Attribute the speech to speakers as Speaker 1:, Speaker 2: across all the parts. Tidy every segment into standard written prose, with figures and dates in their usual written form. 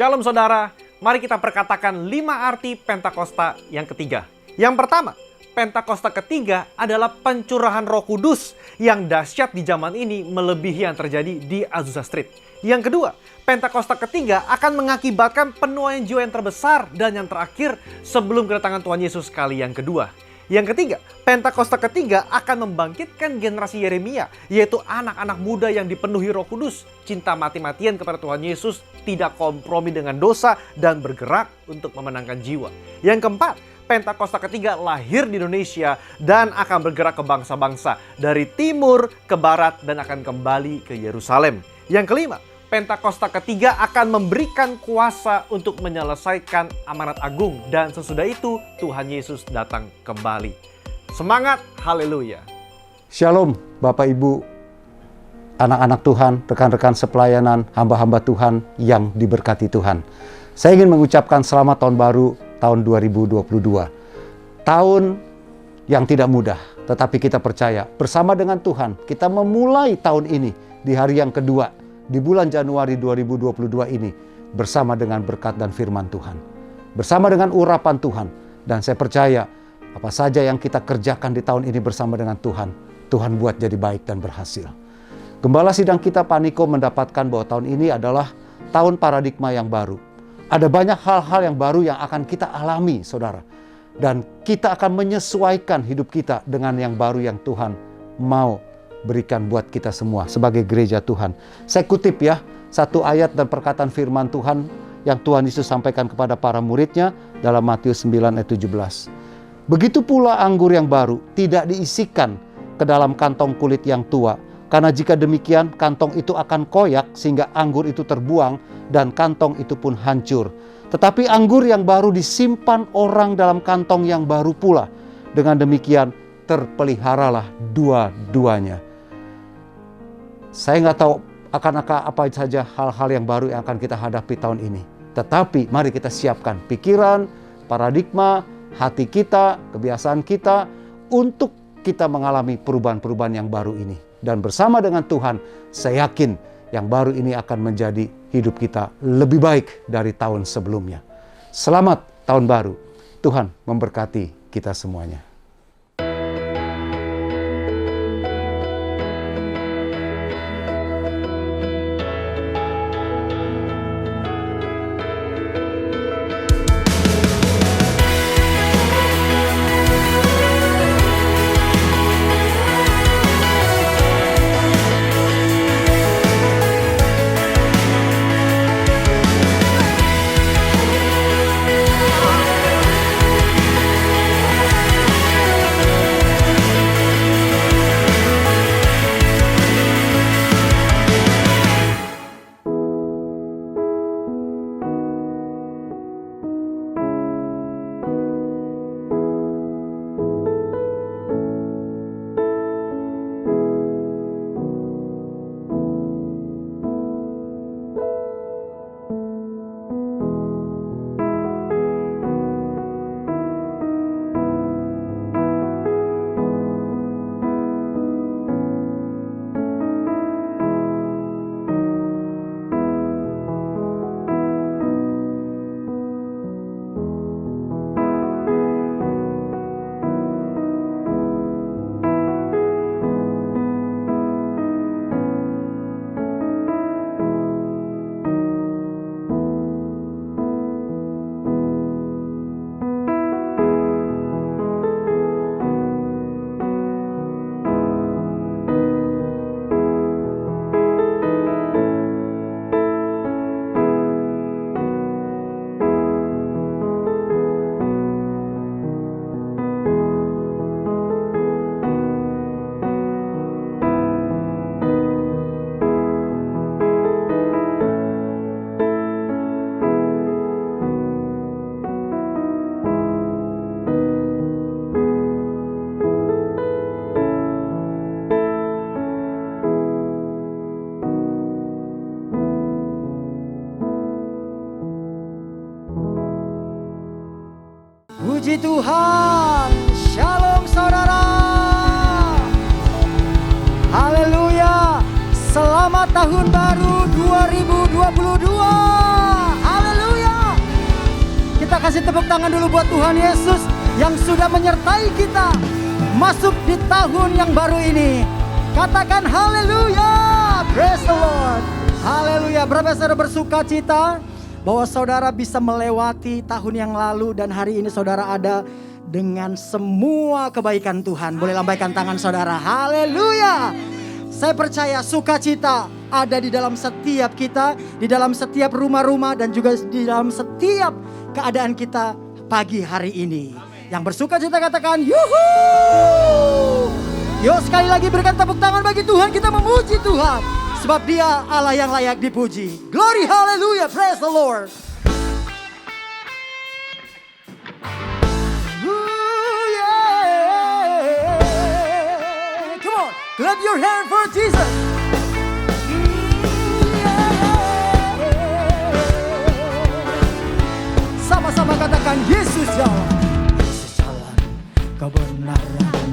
Speaker 1: Shalom saudara, mari kita perkatakan 5 arti Pentakosta yang ketiga. Yang pertama, Pentakosta ketiga adalah pencurahan Roh Kudus yang dahsyat di zaman ini melebihi yang terjadi di Azusa Street. Yang kedua, Pentakosta ketiga akan mengakibatkan penuaian jiwa yang terbesar dan yang terakhir sebelum kedatangan Tuhan Yesus kali yang kedua. Yang ketiga, Pentakosta ketiga akan membangkitkan generasi Yeremia, yaitu anak-anak muda yang dipenuhi Roh Kudus, cinta mati-matian kepada Tuhan Yesus, tidak kompromi dengan dosa, dan bergerak untuk memenangkan jiwa. Yang keempat, Pentakosta ketiga lahir di Indonesia dan akan bergerak ke bangsa-bangsa dari timur ke barat dan akan kembali ke Yerusalem. Yang kelima, Pentakosta ketiga akan memberikan kuasa untuk menyelesaikan amanat agung dan sesudah itu Tuhan Yesus datang kembali. Semangat, haleluya.
Speaker 2: Shalom Bapak Ibu, anak-anak Tuhan, rekan-rekan sepelayanan, hamba-hamba Tuhan yang diberkati Tuhan. Saya ingin mengucapkan selamat tahun baru tahun 2022. Tahun yang tidak mudah, tetapi kita percaya bersama dengan Tuhan kita memulai tahun ini di hari yang kedua. Di bulan Januari 2022 ini bersama dengan berkat dan firman Tuhan. Bersama dengan urapan Tuhan. Dan saya percaya apa saja yang kita kerjakan di tahun ini bersama dengan Tuhan, Tuhan buat jadi baik dan berhasil. Gembala sidang kita Paniko mendapatkan bahwa tahun ini adalah tahun paradigma yang baru. Ada banyak hal-hal yang baru yang akan kita alami, saudara. Dan kita akan menyesuaikan hidup kita dengan yang baru yang Tuhan mau berikan buat kita semua sebagai gereja Tuhan. Saya kutip ya, satu ayat dan perkataan firman Tuhan yang Tuhan Yesus sampaikan kepada para muridnya dalam Matius 9 ayat 17. Begitu pula anggur yang baru tidak diisikan ke dalam kantong kulit yang tua, karena jika demikian kantong itu akan koyak sehingga anggur itu terbuang dan kantong itu pun hancur. Tetapi anggur yang baru disimpan orang dalam kantong yang baru pula. Dengan demikian terpeliharalah dua-duanya. Saya nggak tahu akan apa saja hal-hal yang baru yang akan kita hadapi tahun ini. Tetapi mari kita siapkan pikiran, paradigma, hati kita, kebiasaan kita untuk kita mengalami perubahan-perubahan yang baru ini. Dan bersama dengan Tuhan, saya yakin yang baru ini akan menjadi hidup kita lebih baik dari tahun sebelumnya. Selamat tahun baru. Tuhan memberkati kita semuanya.
Speaker 3: Puji Tuhan, shalom saudara. Haleluya, selamat tahun baru 2022. Haleluya. kasih tepuk tangan dulu buat Tuhan Yesus yang sudah menyertai kita masuk di tahun yang baru ini. Katakan haleluya, praise the Lord. Haleluya. Berapa saudara bersuka cita bahwa saudara bisa melewati tahun yang lalu dan hari ini saudara ada dengan semua kebaikan Tuhan. Boleh lambaikan tangan saudara. Haleluya. Saya percaya sukacita ada di dalam setiap kita, di dalam setiap rumah-rumah dan juga di dalam setiap keadaan kita pagi hari ini. Yang bersukacita katakan yuhu. Yuk sekali lagi berikan tepuk tangan bagi Tuhan. Kita memuji Tuhan sebab Dia Allah yang layak dipuji. Glory, hallelujah, praise the Lord. Come on, clap your hand for Jesus. Sama-sama katakan Yesus jalan. Yesus jalan kebenaran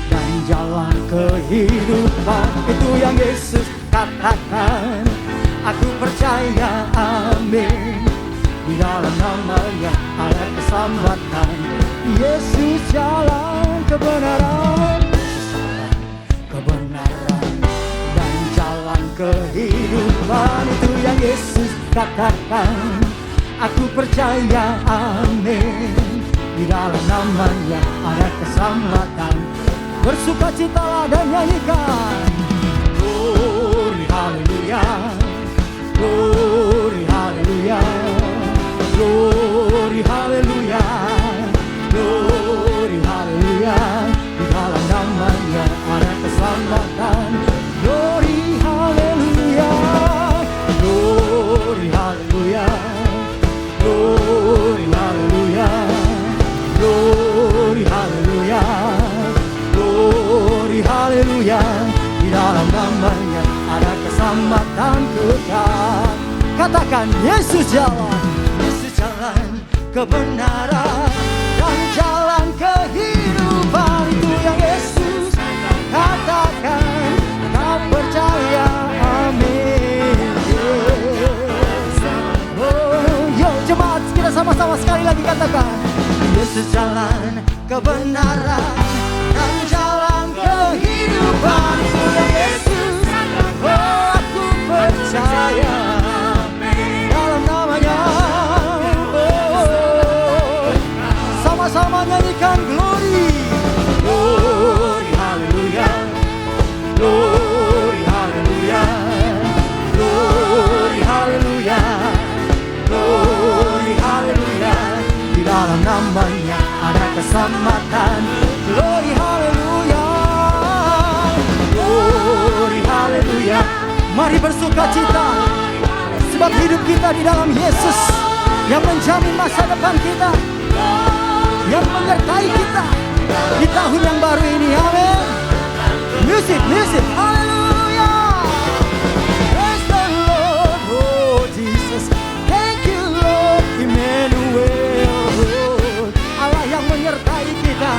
Speaker 3: dan jalan kehidupan. Itu yang Yesus katakan. Aku percaya, amin. Di dalam namanya ada keselamatan. Yesus jalan kebenaran. Yesus jalan kebenaran dan jalan kehidupan. Itu yang Yesus katakan. Aku percaya, amin. Di dalam namanya ada keselamatan. Bersukacitalah dan nyanyikan. Glory, hallelujah. Glory, hallelujah. Glory, hallelujah. Glory, hallelujah. Di dalam namanya ada keselamatan. Glory, hallelujah. Glory, hallelujah. Glory, hallelujah. Glory, hallelujah. Glory, hallelujah. Di dalam namanya ada keselamatan kekal. Katakan Yesus jalan. Yesus jalan kebenaran dan jalan kehidupan. Itu yang Yesus katakan. Tak percaya, amin. Oh, yo jemaat kita sama-sama sekali lagi katakan. Yesus jalan kebenaran dan jalan kehidupan. Itu yang Yesus. Oh, aku percaya dalam namanya. Oh, sama-sama nyanyikan glory. Glory, hallelujah. Glory, hallelujah. Glory, hallelujah. Glory, hallelujah. Di dalam namanya ada keselamatan. Glory, hallelujah. Glory, hallelujah. Mari bersukacita sebab hidup kita di dalam Yesus yang menjamin masa depan kita, yang menyertai kita di tahun yang baru ini. Amin. Music, music, hallelujah. Praise the Lord, oh Jesus. Thank you Lord, Emmanuel. Allah yang menyertai kita,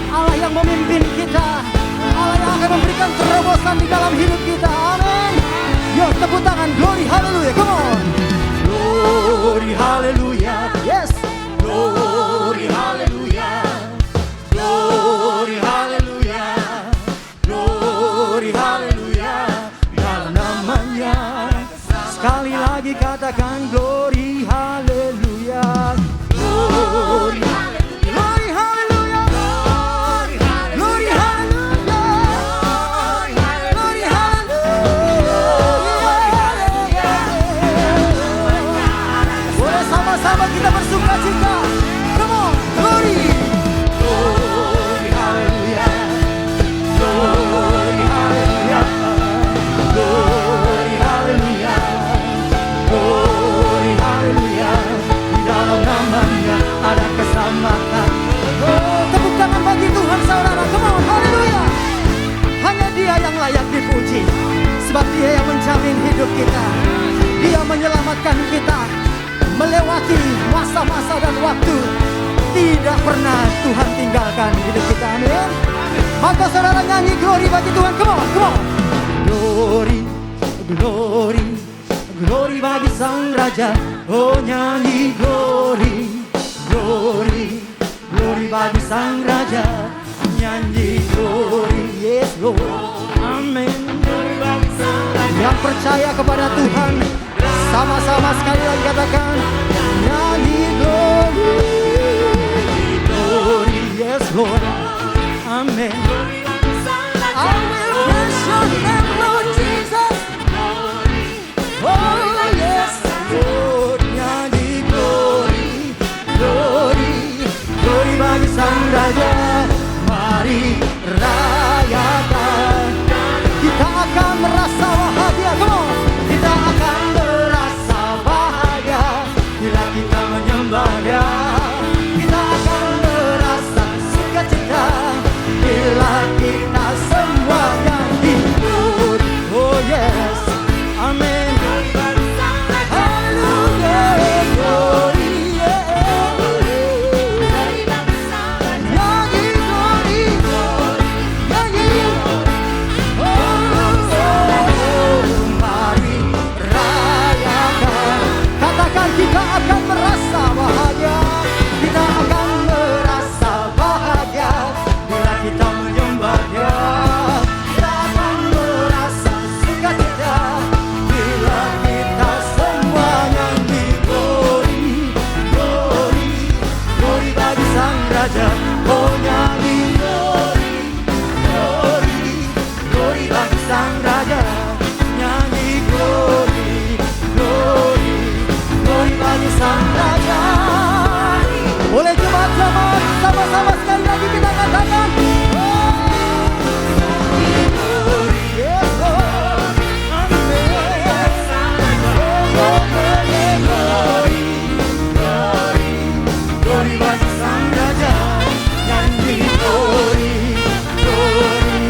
Speaker 3: Allah yang memimpin kita, Allah yang akan memberikan terobosan di dalam hidup kita. Amin. Yuk tepuk tangan, glory, hallelujah, come on. Glory, hallelujah, yes. Glory, hallelujah. Glory, hallelujah. Glory, hallelujah. Dalam namanya sekali lagi katakan glory, hallelujah. Glory, glory, hallelujah. Glory, hallelujah. Glory, hallelujah. Boleh sama-sama kita bersukacita. Come on, glory. Glory, hallelujah. Glory, hallelujah. Glory, hallelujah. Glory, hallelujah. Di dalam namanya ada keselamatan. Oh, tepuk tangan bagi Tuhan saudara. Come on, hallelujah. Hanya Dia yang layak dipuji. Sebab Dia yang menjamin hidup kita. Dia menyelamatkan kita melewati masa-masa dan waktu. Tidak pernah Tuhan tinggalkan hidup kita. Amin. Maka saudara nyanyi glory bagi Tuhan. Come on, come on. Glory, glory bagi Sang Raja. Oh nyanyi glory, glory, glory bagi Sang Raja. Nyanyi glory, yes Lord, amin. Yang percaya kepada Tuhan, sama-sama sekali lagi katakan, nyanyi glory, glory, yes Lord, amin. I will bless your name, Lord Jesus. Oh yes Lord, nyanyi glory, glory, glory bagi Sang Raja. Mari rayakan, kita akan merasa bahagia. Come on, kita akan merasa bahagia bila kita menyembah Dia. Kita akan merasa sukacita bila kita semuanya ikut. Oh yes, amin. Hallelujah, glory, nyanyi glory, nyanyi. Mari rayakan, katakan kita akan merasa bahagia. Kita akan merasa bahagia bila kita menyembah Dia. Kita akan merasa sukacita bila kita semuanya di glory, glory, glory bagi Sang Raja. Oh nyanyi glory, glory, glory bagi Sang Raja. Nyanyi glory, glory, glory bagi Sang Raja. Boleh jemaat-jemaat sama-sama sekali lagi kita katakan, glory, yes Lord, amen. Glory, glory, glory bagi Sang Raja. Nyanyi glory, glory,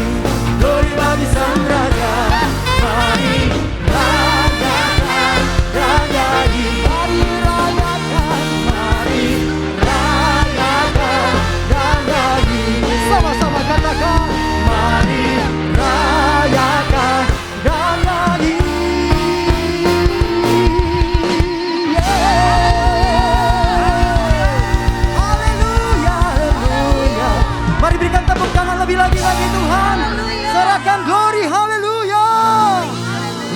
Speaker 3: glory bagi Sang Raja. Mari rayakan, rayakan, mari rayakan, mari rayakan, rayakan. Sama-sama katakan, mari rayakan, rayakan. Haleluya, haleluya. Mari berikan tepuk tangan lebih lagi bagi Tuhan. Serahkan glory, haleluya.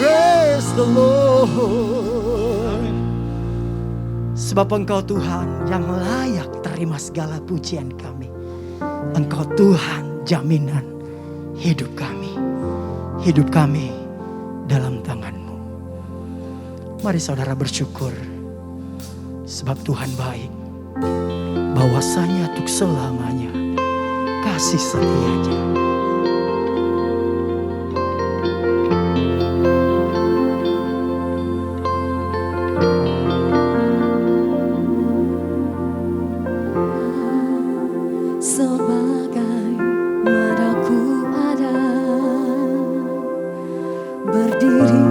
Speaker 3: Praise the Lord. Sebab Engkau Tuhan yang layak terima segala pujian kami. Engkau Tuhan jaminan hidup kami. Hidup kami dalam tangan-Mu. Mari saudara bersyukur. Sebab Tuhan baik. Bahwasanya untuk selamanya kasih setia-Nya.
Speaker 4: Sebagai madaku ada, berdiri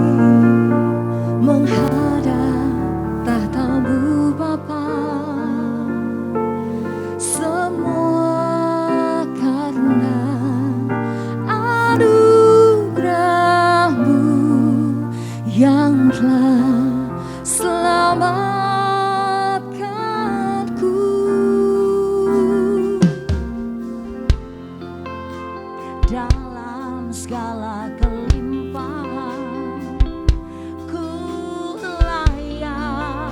Speaker 4: menghadap tahta-Mu Bapa. Semua karena anugerah-Mu yang telah selamatkanku. Dalam segala kelimpahan, ku layak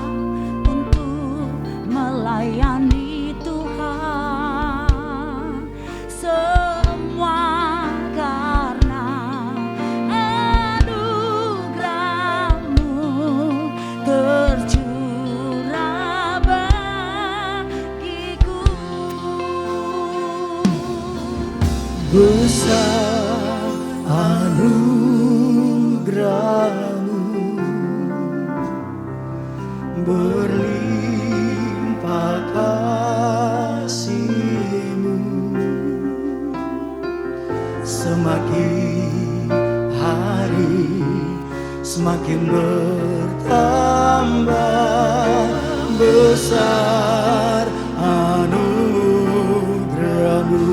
Speaker 4: untuk melayani Tuhan. Semua karena anugerah-Mu tercurah bagiku.
Speaker 3: Besar anugerah-Mu, berlimpah kasih-Mu, semakin hari semakin bertambah. Besar anugerah-Mu,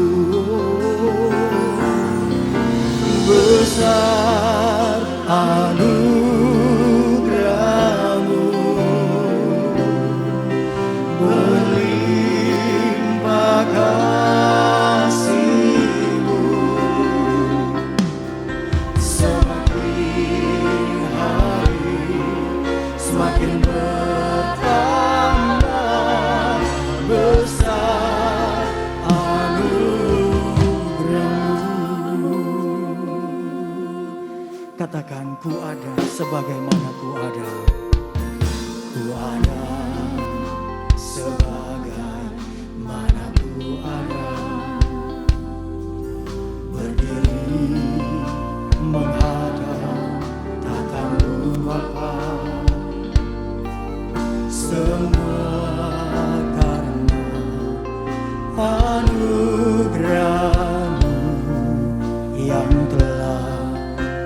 Speaker 3: besar anugerah-Mu, berlimpah ku ada sebagaimana ku ada. Ku ada sebagaimana ku ada. Berdiri menghadap tatamu Bapa. Semua karena anugerah-Mu yang telah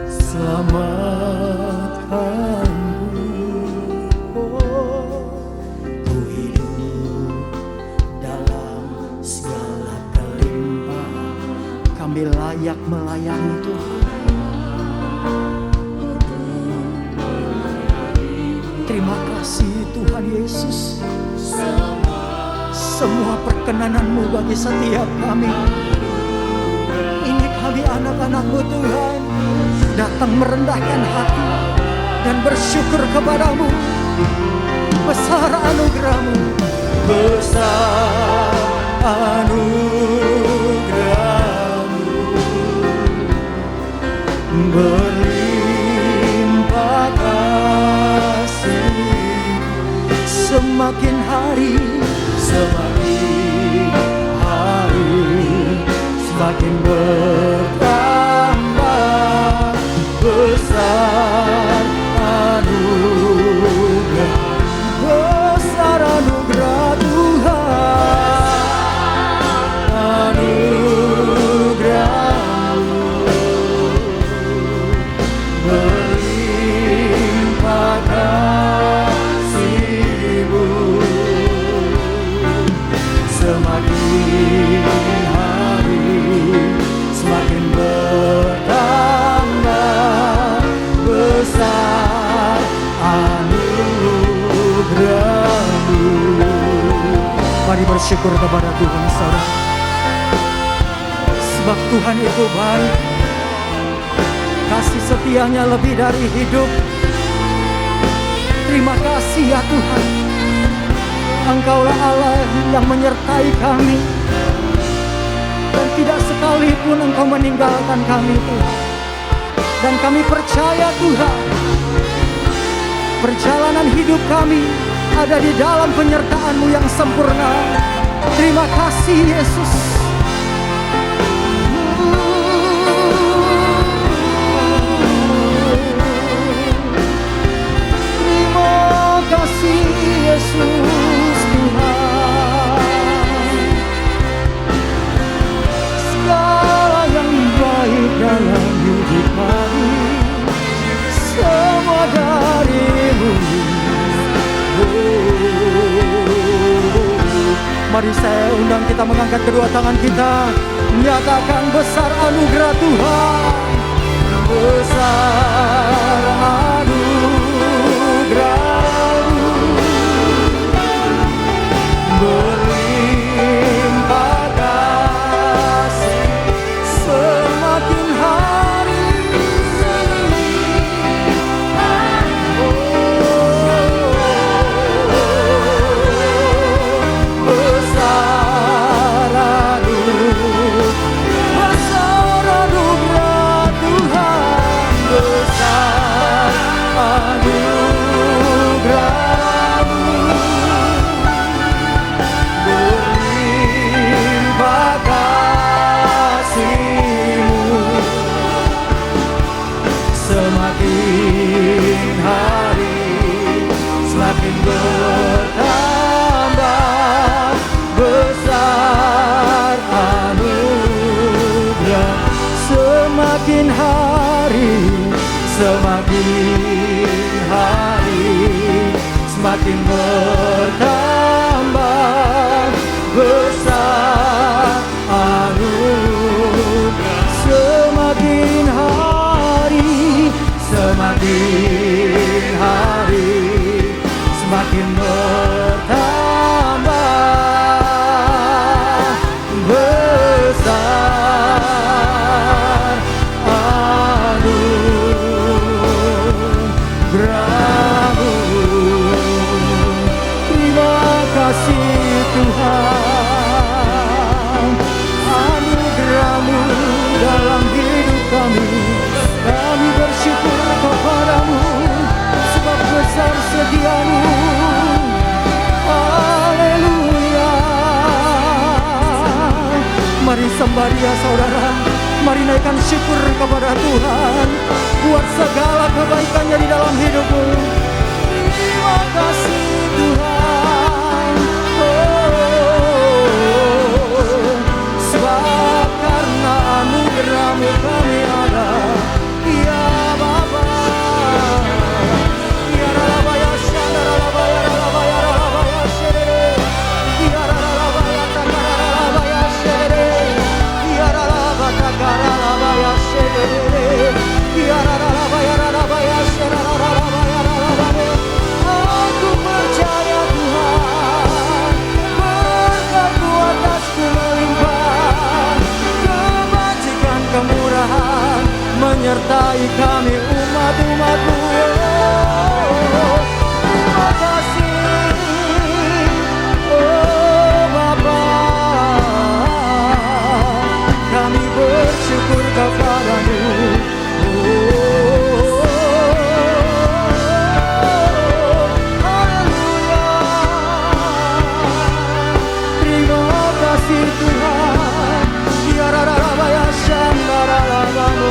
Speaker 3: selamatkanku. Ku hidup dalam segala kelimpahan, kami layak melayani Tuhan. Terima kasih Tuhan Yesus. Semua perkenanan-Mu bagi setiap kami. Ini kami anak-anak-Mu Tuhan, datang merendahkan hati dan bersyukur kepadamu. Besar anugerah-Mu, besar anugerah-Mu, berlimpah kasih. Semakin hari, semakin hari, semakin bertambah besar anugerah, besar anugerah Tuhan, anugerah-Mu berlimpah kasih-Mu. Semakin hari, semakin bertambah besar anugerah-Mu. Mari bersyukur kepada Tuhan, saudara. Sebab Tuhan itu baik, kasih setianya lebih dari hidup. Terima kasih ya Tuhan, Engkaulah Allah yang menyertai kami, dan tidak sekalipun Engkau meninggalkan kami Tuhan. Dan kami percaya Tuhan, perjalanan hidup kami ada di dalam penyertaan-Mu yang sempurna. Terima kasih Yesus. Terima kasih Yesus Tuhan. Segala yang baik dalam hidup kami semua dari-Mu. Mari saya undang kita mengangkat kedua tangan kita, menyatakan besar anugerah Tuhan, besar anugerah-Mu, berlimpah kasih. Semakin hari, besar anugerah Tuhan, besar anugerah-Mu, berlimpah kasih-Mu. Semakin hari, semakin bertambah besar anugerah. Semakin hari, semakin hari, semakin bertambah besar anugerah. Semakin hari, semakin hari, semakin bertambah besar anugerah-Mu. Terima kasih Tuhan. Mari sembah Dia saudara. Mari naikkan syukur kepada Tuhan buat segala kebaikannya di dalam hidupmu. Terima kasih Tuhan. Sebab karena anugerah-Mu kami ada. Ya Bapa. Ya Rabaya Shandarabaya Rabaya Rabaya Shere. Ya Rabaya Takarabaya Shere. Ya Rabaya Takarabaya Shere. Ya Rabaya Rabaya Shere. Aku percaya Tuhan, berkat-Mu atasku melimpah, kebajikan kemurahan menyertai kami umat-umat-Mu. Terima kasih, oh Bapa, kami bersyukur kepada-Mu. Tuhan, ya Rabaya Shandarabaya.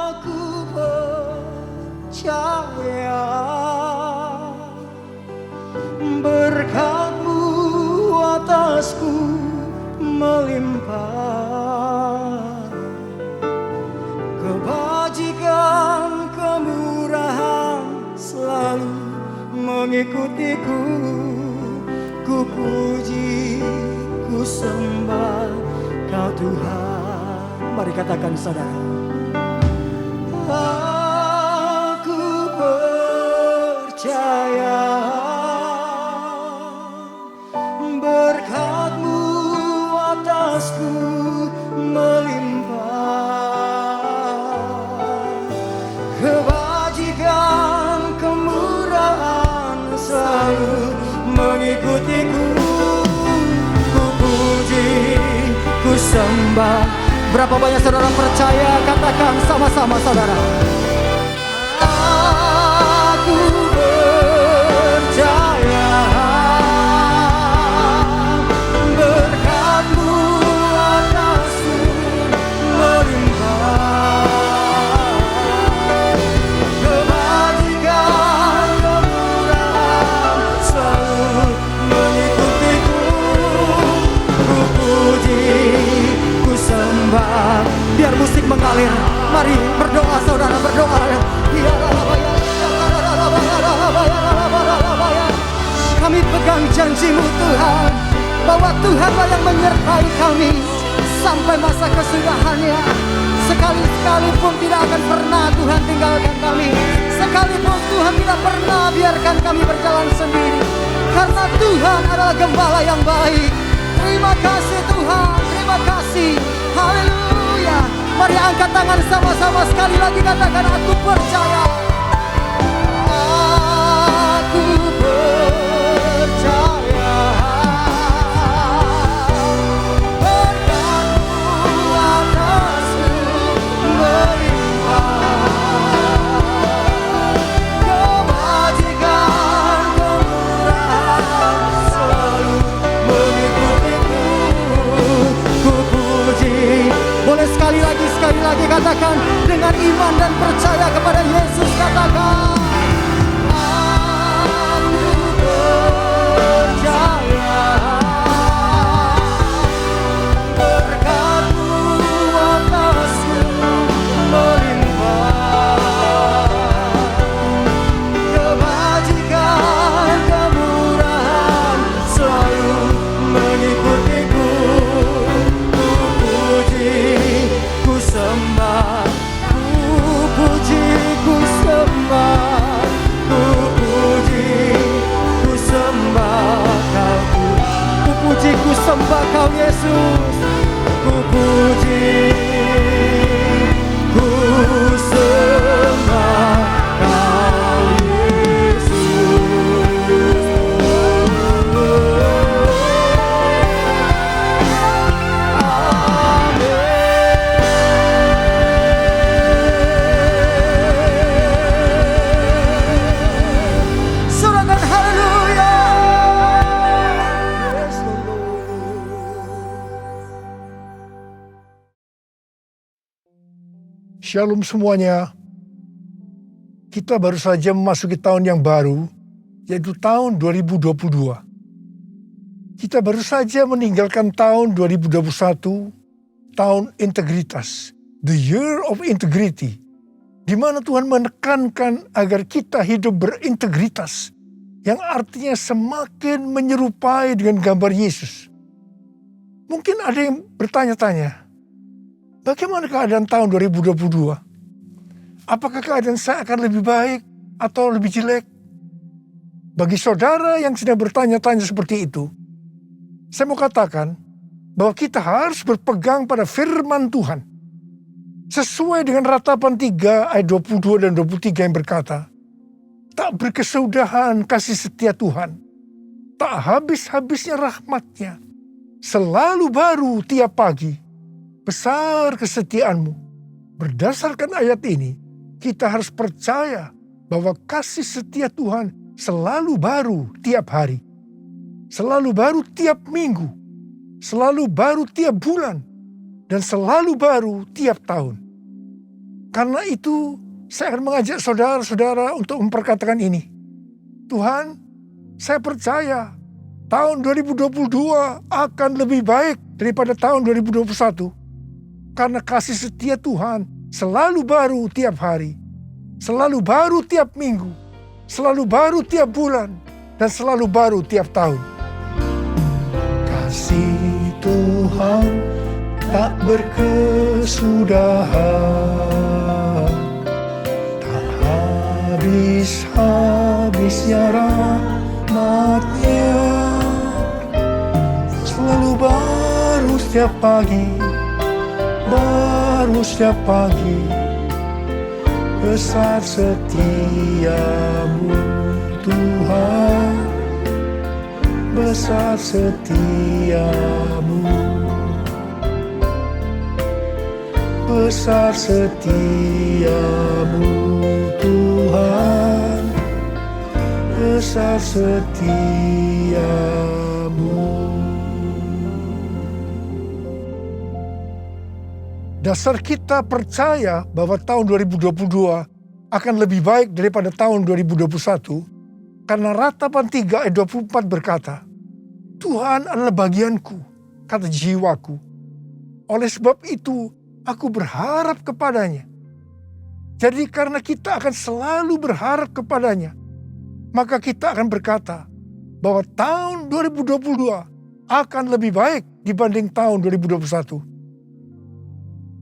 Speaker 3: Aku percaya berkat-Mu atasku melimpah, kebajikan kemurahan selalu mengikutiku. Ku puji, ku sembah Kau Tuhan. Mari katakan saudara. Aku percaya berkat-Mu atasku melimpah, kebajikan kemurahan selalu mengikutiku. Ku puji, ku sembah. Berapa banyak saudara percaya? Katakan sama-sama saudara. Aku percaya berkat-Mu atasku melimpah, kebajikan kemurahan selalu mengikutiku. Ku puji, ku sembah. Biar musik mengalir, mari berdoa saudara, berdoa. Kami pegang janji-Mu Tuhan, bahwa Tuhanlah yang menyertai kami sampai masa kesudahannya. Sekali-sekalipun tidak akan pernah Tuhan tinggalkan kami. Sekalipun Tuhan tidak pernah biarkan kami berjalan sendiri. Karena Tuhan adalah gembala yang baik. Terima kasih Tuhan, terima kasih. Haleluya. Mari angkat tangan sama-sama sekali lagi, katakan aku percaya. Aku percaya berkat-Mu atasku melimpah, kebajikan kemurahan selalu mengikutiku. Ku puji. Boleh sekali lagi katakan dengan iman dan percaya kepada Yesus
Speaker 5: Shalom semuanya. Kita baru saja memasuki tahun yang baru, yaitu tahun 2022. Kita baru saja meninggalkan tahun 2021, tahun integritas, the year of integrity, di mana Tuhan menekankan agar kita hidup berintegritas, yang artinya semakin menyerupai dengan gambar Yesus. Mungkin ada yang bertanya-tanya, bagaimana keadaan tahun 2022? Apakah keadaan saya akan lebih baik atau lebih jelek? Bagi saudara yang sedang bertanya-tanya seperti itu, saya mau katakan bahwa kita harus berpegang pada firman Tuhan. Sesuai dengan Ratapan 3 ayat 22 dan 23 yang berkata, tak berkesudahan kasih setia Tuhan, tak habis-habisnya rahmatnya, selalu baru tiap pagi, besar kesetiaanmu. Berdasarkan ayat ini, kita harus percaya bahwa kasih setia Tuhan selalu baru tiap hari, selalu baru tiap minggu, selalu baru tiap bulan, dan selalu baru tiap tahun. Karena itu, saya akan mengajak saudara-saudara untuk memperkatakan ini. Tuhan, saya percaya tahun 2022 akan lebih baik daripada tahun 2021. Karena kasih setia Tuhan selalu baru tiap hari, selalu baru tiap minggu, selalu baru tiap bulan, dan selalu baru tiap tahun. Kasih Tuhan tak berkesudahan, tak habis-habisnya rahmatnya, selalu baru setiap pagi, baru setiap pagi, besar setiamu Tuhan, besar setiamu, besar setiamu Tuhan, besar setiamu. Dasar kita percaya bahwa tahun 2022 akan lebih baik daripada tahun 2021 karena Ratapan 3 ayat 24 berkata, Tuhan adalah bagianku, kata jiwaku. Oleh sebab itu, aku berharap kepadanya. Jadi karena kita akan selalu berharap kepadanya, maka kita akan berkata bahwa tahun 2022 akan lebih baik dibanding tahun 2021.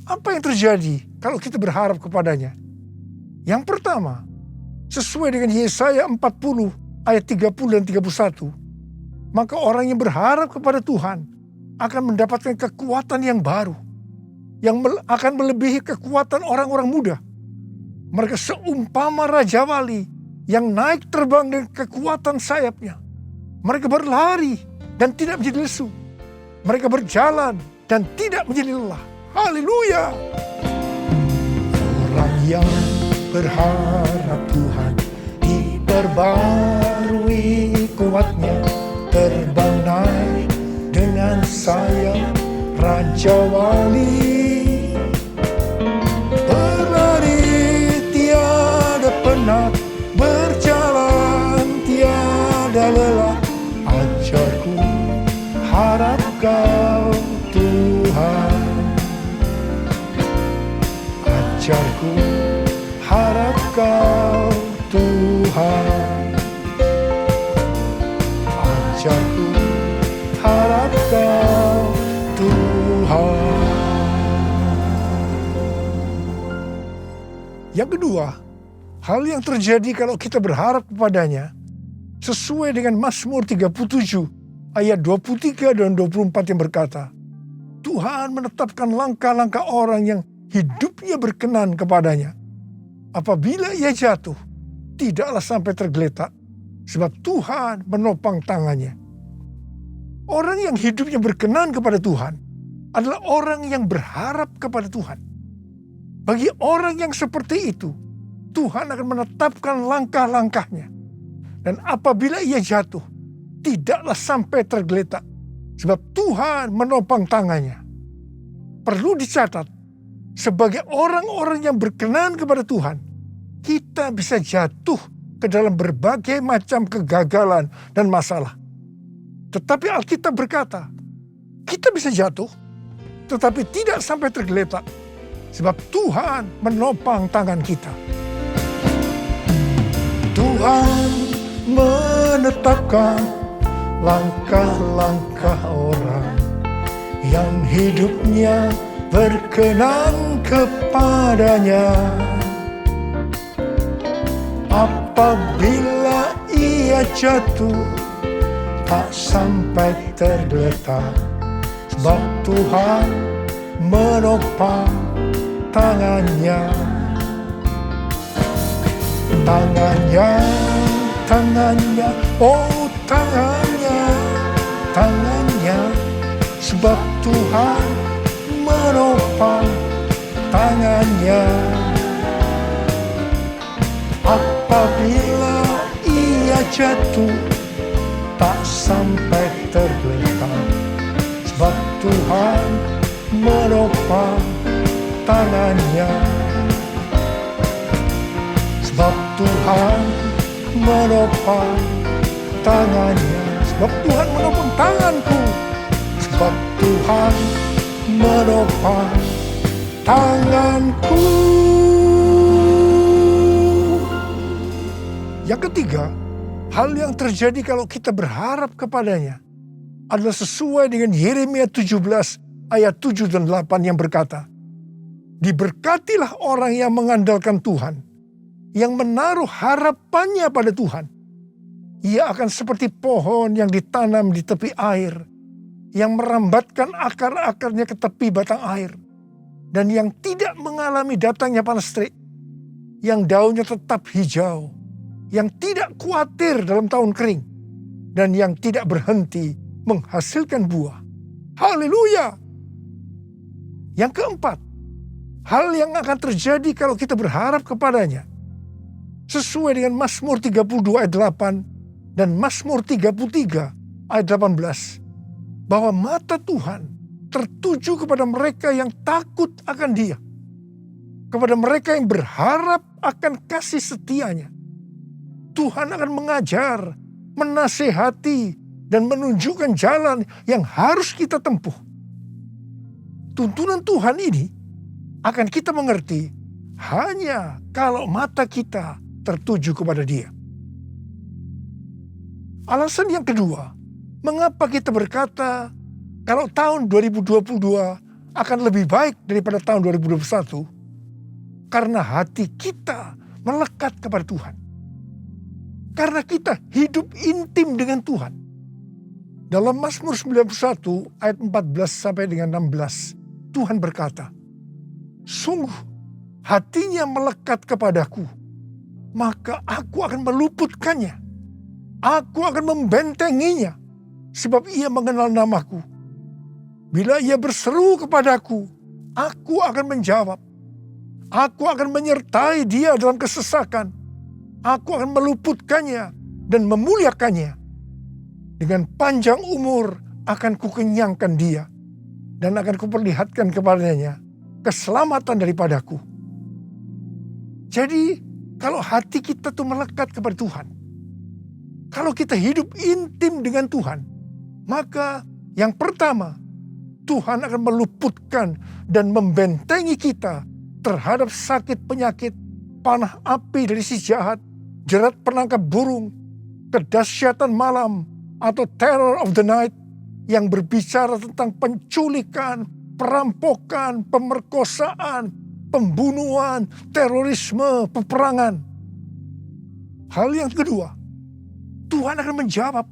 Speaker 5: Apa yang terjadi kalau kita berharap kepadanya? Yang pertama, sesuai dengan Yesaya 40 ayat 30 dan 31, maka orang yang berharap kepada Tuhan akan mendapatkan kekuatan yang baru, yang akan melebihi kekuatan orang-orang muda. Mereka seumpama Raja Wali yang naik terbang dengan kekuatan sayapnya. Mereka berlari dan tidak menjadi lesu. Mereka berjalan dan tidak menjadi lelah. Haleluya. Orang yang berharap Tuhan diperbarui kuatnya, terbang naik dengan sayap Raja Wali. Berlari tiada penat, berjalan tiada lelah. Ajarku harap kau Tuhan, ajarku harap kau Tuhan, ajarku harap kau Tuhan. Yang kedua, hal yang terjadi kalau kita berharap kepadanya sesuai dengan Mazmur 37 ayat 23 dan 24 yang berkata, Tuhan menetapkan langkah-langkah orang yang hidupnya berkenan kepadanya. Apabila ia jatuh, tidaklah sampai tergeletak, sebab Tuhan menopang tangannya. Orang yang hidupnya berkenan kepada Tuhan adalah orang yang berharap kepada Tuhan. Bagi orang yang seperti itu, Tuhan akan menetapkan langkah-langkahnya. Dan apabila ia jatuh, tidaklah sampai tergeletak, sebab Tuhan menopang tangannya. Perlu dicatat, sebagai orang-orang yang berkenan kepada Tuhan, kita bisa jatuh ke dalam berbagai macam kegagalan dan masalah. Tetapi Alkitab berkata, kita bisa jatuh, tetapi tidak sampai tergeletak, sebab Tuhan menopang tangan kita. Tuhan menetapkan langkah-langkah orang yang hidupnya berkenan kepadanya. Apabila ia jatuh, tak sampai tergeletak, sebab Tuhan menopang tangannya. Tangannya, oh tangannya, sebab Tuhan menopang tangannya. Apabila ia jatuh, tak sampai tergeletak, sebab Tuhan menopang tangannya. Sebab Tuhan menopang tangannya. Sebab Tuhan menopang tanganku. Sebab Tuhan menopang tanganku. Yang ketiga, hal yang terjadi kalau kita berharap kepadanya adalah sesuai dengan Yeremia 17 ayat 7 dan 8 yang berkata, diberkatilah orang yang mengandalkan Tuhan, yang menaruh harapannya pada Tuhan. Ia akan seperti pohon yang ditanam di tepi air, yang merambatkan akar-akarnya ke tepi batang air, dan yang tidak mengalami datangnya panas terik, yang daunnya tetap hijau, yang tidak khawatir dalam tahun kering, dan yang tidak berhenti menghasilkan buah. Haleluya! Yang keempat, hal yang akan terjadi kalau kita berharap kepadanya, sesuai dengan Mazmur 32 ayat 8 dan Mazmur 33 ayat 18, bahwa mata Tuhan tertuju kepada mereka yang takut akan Dia, kepada mereka yang berharap akan kasih setianya. Tuhan akan mengajar, menasehati, dan menunjukkan jalan yang harus kita tempuh. Tuntunan Tuhan ini akan kita mengerti hanya kalau mata kita tertuju kepada Dia. Alasan yang kedua, mengapa kita berkata kalau tahun 2022 akan lebih baik daripada tahun 2021? Karena hati kita melekat kepada Tuhan. Karena kita hidup intim dengan Tuhan. Dalam Mazmur 91 ayat 14 sampai dengan 16, Tuhan berkata, sungguh hatinya melekat kepadaku, maka aku akan meluputkannya. Aku akan membentenginya, sebab ia mengenal namaku. Bila ia berseru kepadaku, aku akan menjawab. Aku akan menyertai dia dalam kesesakan. Aku akan meluputkannya dan memuliakannya. Dengan panjang umur akan kukenyangkan dia, dan akan kuperlihatkan kepadanya keselamatan daripadaku. Jadi, kalau hati kita tuh melekat kepada Tuhan, kalau kita hidup intim dengan Tuhan, maka yang pertama, Tuhan akan meluputkan dan membentengi kita terhadap sakit penyakit, panah api dari si jahat, jerat penangkap burung, kedahsyatan malam, atau terror of the night yang berbicara tentang penculikan, perampokan, pemerkosaan, pembunuhan, terorisme, peperangan. Hal yang kedua, Tuhan akan menjawab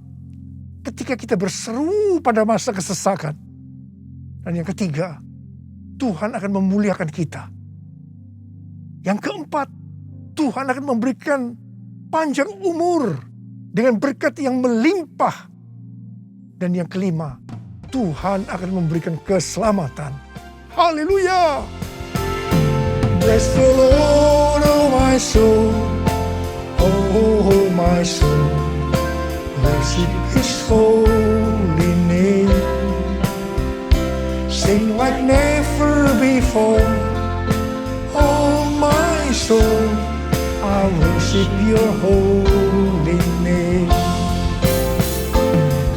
Speaker 5: ketika kita berseru pada masa kesesakan. Dan yang ketiga, Tuhan akan memuliakan kita. Yang keempat, Tuhan akan memberikan panjang umur dengan berkat yang melimpah. Dan yang kelima, Tuhan akan memberikan keselamatan. Haleluya! Bless the Lord, oh my soul, oh my soul, worship His holy name. Sing like never before, worship your holy name.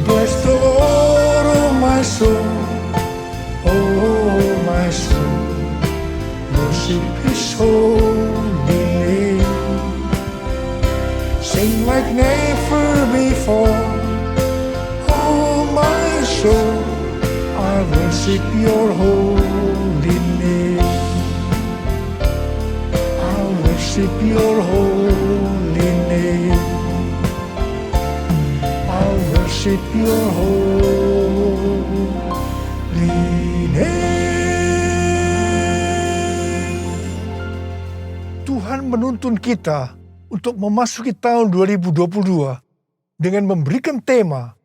Speaker 5: Bless the Lord, oh my soul, oh my soul, worship his holy name. Sing like never before, oh my soul, I worship your holy name. I worship your holy name. I worship your holy name. Tuhan menuntun kita untuk memasuki tahun 2022 dengan memberikan tema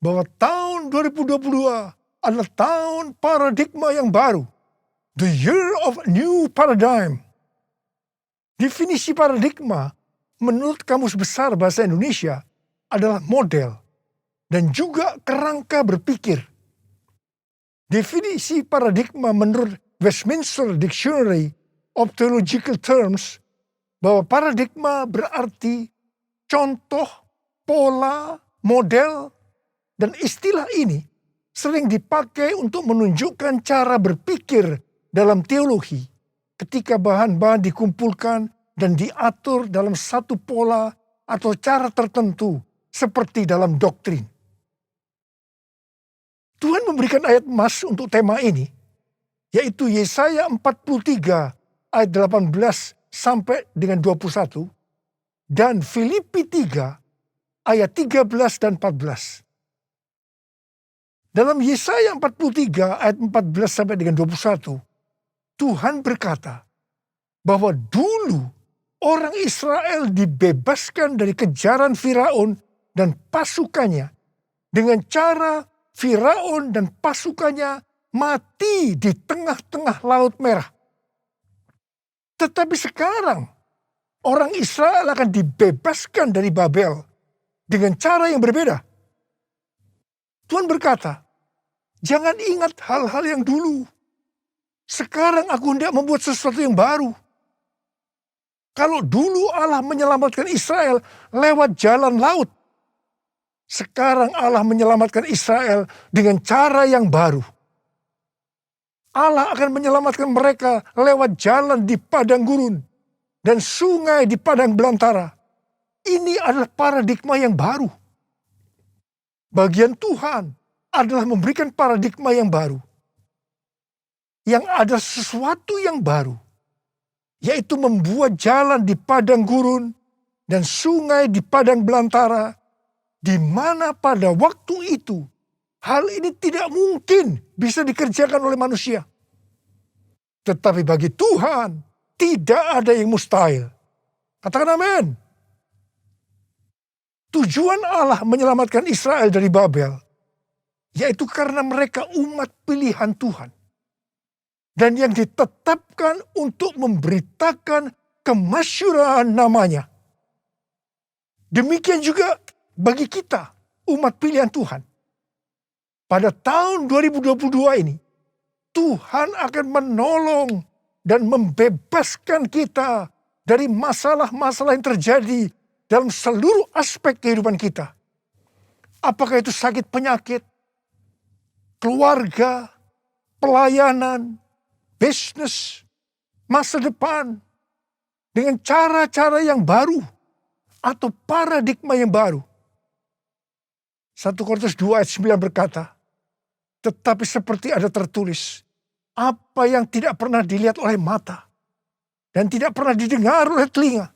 Speaker 5: bahwa tahun 2022 adalah tahun paradigma yang baru. The year of new paradigm. Definisi paradigma menurut Kamus Besar Bahasa Indonesia adalah model dan juga kerangka berpikir. Definisi paradigma menurut Westminster Dictionary of Theological Terms bahwa paradigma berarti contoh, pola, model, dan istilah ini sering dipakai untuk menunjukkan cara berpikir dalam teologi ketika bahan-bahan dikumpulkan dan diatur dalam satu pola atau cara tertentu seperti dalam doktrin. Tuhan memberikan ayat emas untuk tema ini, yaitu Yesaya 43 ayat 18 sampai dengan 21 dan Filipi 3 ayat 13 dan 14. Dalam Yesaya 43 ayat 14 sampai dengan 21, Tuhan berkata bahwa dulu orang Israel dibebaskan dari kejaran Firaun dan pasukannya dengan cara Firaun dan pasukannya mati di tengah-tengah Laut Merah. Tetapi sekarang orang Israel akan dibebaskan dari Babel dengan cara yang berbeda. Tuhan berkata, jangan ingat hal-hal yang dulu. Sekarang aku hendak membuat sesuatu yang baru. Kalau dulu Allah menyelamatkan Israel lewat jalan laut, sekarang Allah menyelamatkan Israel dengan cara yang baru. Allah akan menyelamatkan mereka lewat jalan di padang gurun dan sungai di padang belantara. Ini adalah paradigma yang baru. Bagian Tuhan adalah memberikan paradigma yang baru. Yang ada sesuatu yang baru, yaitu membuat jalan di padang gurun dan sungai di padang belantara, di mana pada waktu itu hal ini tidak mungkin bisa dikerjakan oleh manusia. Tetapi bagi Tuhan tidak ada yang mustahil. Katakan amin. Tujuan Allah menyelamatkan Israel dari Babel, yaitu karena mereka umat pilihan Tuhan. Dan yang ditetapkan untuk memberitakan kemasyhuran namanya. Demikian juga bagi kita, umat pilihan Tuhan. Pada tahun 2022 ini, Tuhan akan menolong dan membebaskan kita dari masalah-masalah yang terjadi dalam seluruh aspek kehidupan kita. Apakah itu sakit penyakit, keluarga, pelayanan, bisnis, masa depan, dengan cara-cara yang baru atau paradigma yang baru. 1 Korintus 2 ayat 9 berkata, tetapi seperti ada tertulis, apa yang tidak pernah dilihat oleh mata, dan tidak pernah didengar oleh telinga,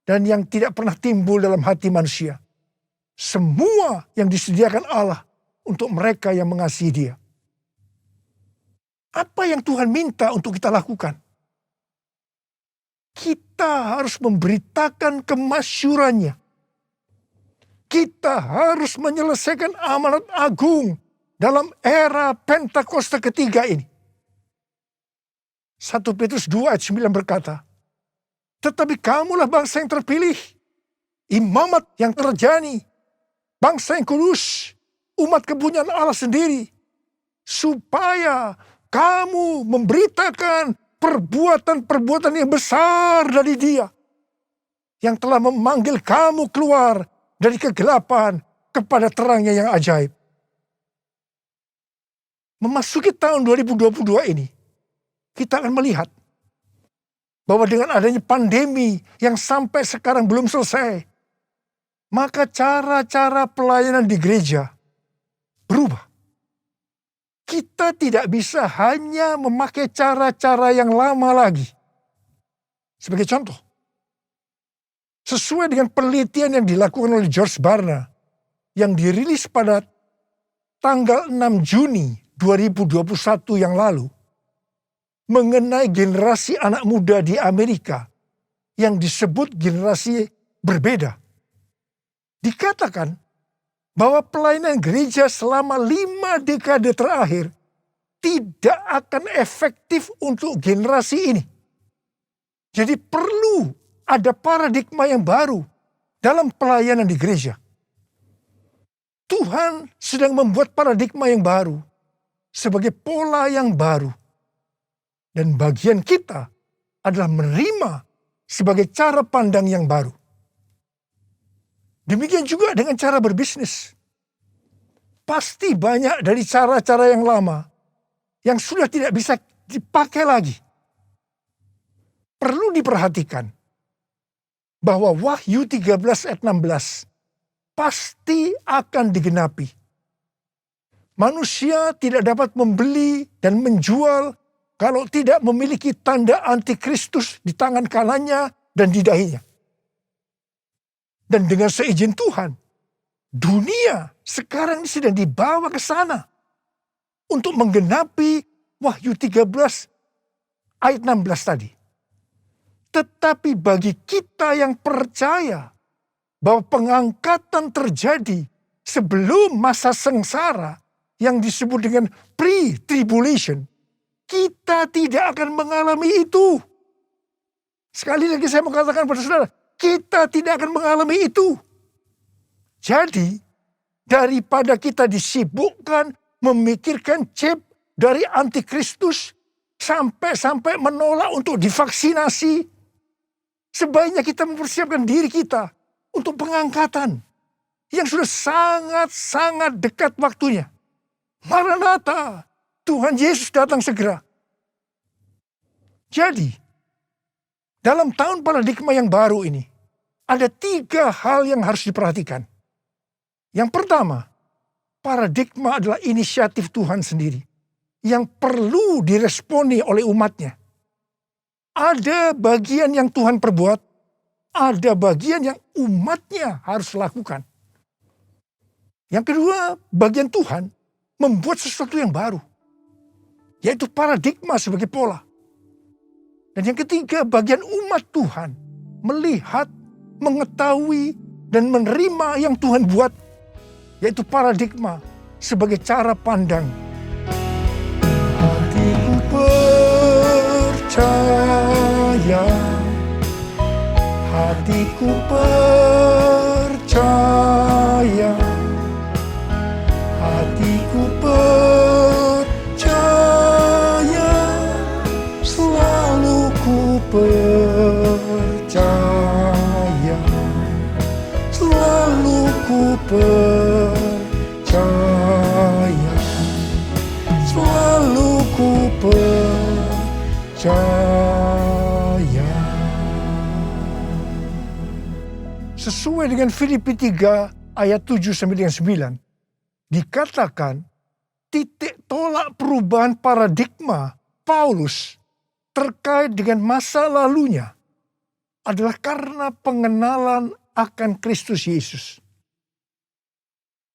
Speaker 5: dan yang tidak pernah timbul dalam hati manusia. Semua yang disediakan Allah untuk mereka yang mengasihi Dia. Apa yang Tuhan minta untuk kita lakukan? Kita harus memberitakan kemasyhurannya. Kita harus menyelesaikan amanat agung dalam era Pentakosta ketiga ini. 1 Petrus 2 ayat 9 berkata, tetapi kamulah bangsa yang terpilih, imamat yang terjani, bangsa yang kudus, umat kepunyaan Allah sendiri, supaya kamu memberitakan perbuatan-perbuatan yang besar dari Dia. yang telah memanggil kamu keluar dari kegelapan kepada terangnya yang ajaib. Memasuki tahun 2022 ini, kita akan melihat bahwa dengan adanya pandemi yang sampai sekarang belum selesai, maka cara-cara pelayanan di gereja berubah. Kita tidak bisa hanya memakai cara-cara yang lama lagi. Sebagai contoh, sesuai dengan penelitian yang dilakukan oleh George Barna yang dirilis pada tanggal 6 Juni 2021 yang lalu mengenai generasi anak muda di Amerika yang disebut generasi berbeda. Dikatakan bahwa pelayanan gereja selama 5 dekade terakhir tidak akan efektif untuk generasi ini. Jadi perlu ada paradigma yang baru dalam pelayanan di gereja. Tuhan sedang membuat paradigma yang baru sebagai pola yang baru. Dan bagian kita adalah menerima sebagai cara pandang yang baru. Demikian juga dengan cara berbisnis. Pasti banyak dari cara-cara yang lama yang sudah tidak bisa dipakai lagi. Perlu diperhatikan bahwa Wahyu 13 ayat 16 pasti akan digenapi. Manusia tidak dapat membeli dan menjual kalau tidak memiliki tanda antikristus di tangan kanannya dan di dahinya. Dan dengan seizin Tuhan, dunia sekarang sedang dibawa ke sana untuk menggenapi Wahyu 13 ayat 16 tadi. Tetapi bagi kita yang percaya bahwa pengangkatan terjadi sebelum masa sengsara yang disebut dengan pre-tribulation, kita tidak akan mengalami itu. Sekali lagi saya mau katakan pada saudara, kita tidak akan mengalami itu. Jadi, daripada kita disibukkan memikirkan chip dari antikristus sampai menolak untuk divaksinasi, sebaiknya kita mempersiapkan diri kita untuk pengangkatan yang sudah sangat-sangat dekat waktunya. Maranatha, Tuhan Yesus datang segera. Jadi, dalam tahun paradigma yang baru ini, ada 3 hal yang harus diperhatikan. Yang pertama, paradigma adalah inisiatif Tuhan sendiri yang perlu diresponi oleh umatnya. Ada bagian yang Tuhan perbuat, ada bagian yang umatnya harus lakukan. Yang kedua, bagian Tuhan membuat sesuatu yang baru, yaitu paradigma sebagai pola. Dan yang ketiga, bagian umat Tuhan melihat, mengetahui, dan menerima yang Tuhan buat, yaitu paradigma sebagai cara pandang. Hatiku percaya, hatiku percaya, hatiku percaya, selalu ku percaya, selalu ku percaya, selalu ku percaya. Sesuai dengan Filipi 3 ayat 7 sampai dengan 9, dikatakan titik tolak perubahan paradigma Paulus terkait dengan masa lalunya adalah karena pengenalan akan Kristus Yesus.